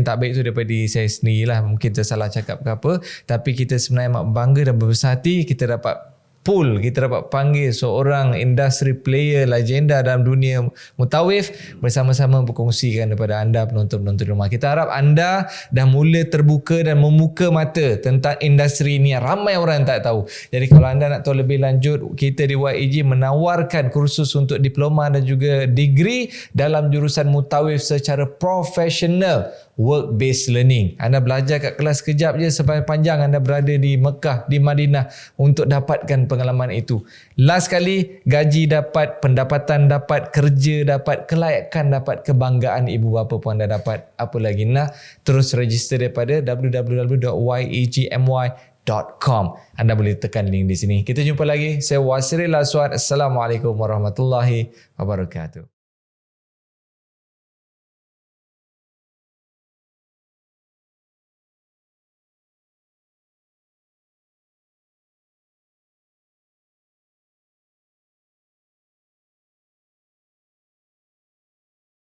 tak baik tu daripada saya sendirilah. Mungkin tersalah cakap ke apa, tapi kita sebenarnya amat bangga dan berbesar hati kita dapat kita dapat panggil seorang industri player legenda dalam dunia mutawif bersama-sama berkongsikan kepada anda penonton-penonton rumah. Kita harap anda dah mula terbuka dan membuka mata tentang industri ini. Ramai orang tak tahu. Jadi kalau anda nak tahu lebih lanjut, kita di YEG menawarkan kursus untuk diploma dan juga degree dalam jurusan mutawif secara profesional, work-based learning. Anda belajar kat kelas kejap je sepanjang anda berada di Mekah, di Madinah untuk dapatkan pengalaman itu. Last kali, gaji dapat, pendapatan dapat, kerja dapat, kelayakan dapat, kebanggaan ibu bapa pun anda dapat. Apa lagi nak? Terus register daripada www.yegmy.com. Anda boleh tekan link di sini. Kita jumpa lagi. Saya Wasiril Aswad. Assalamualaikum warahmatullahi wabarakatuh.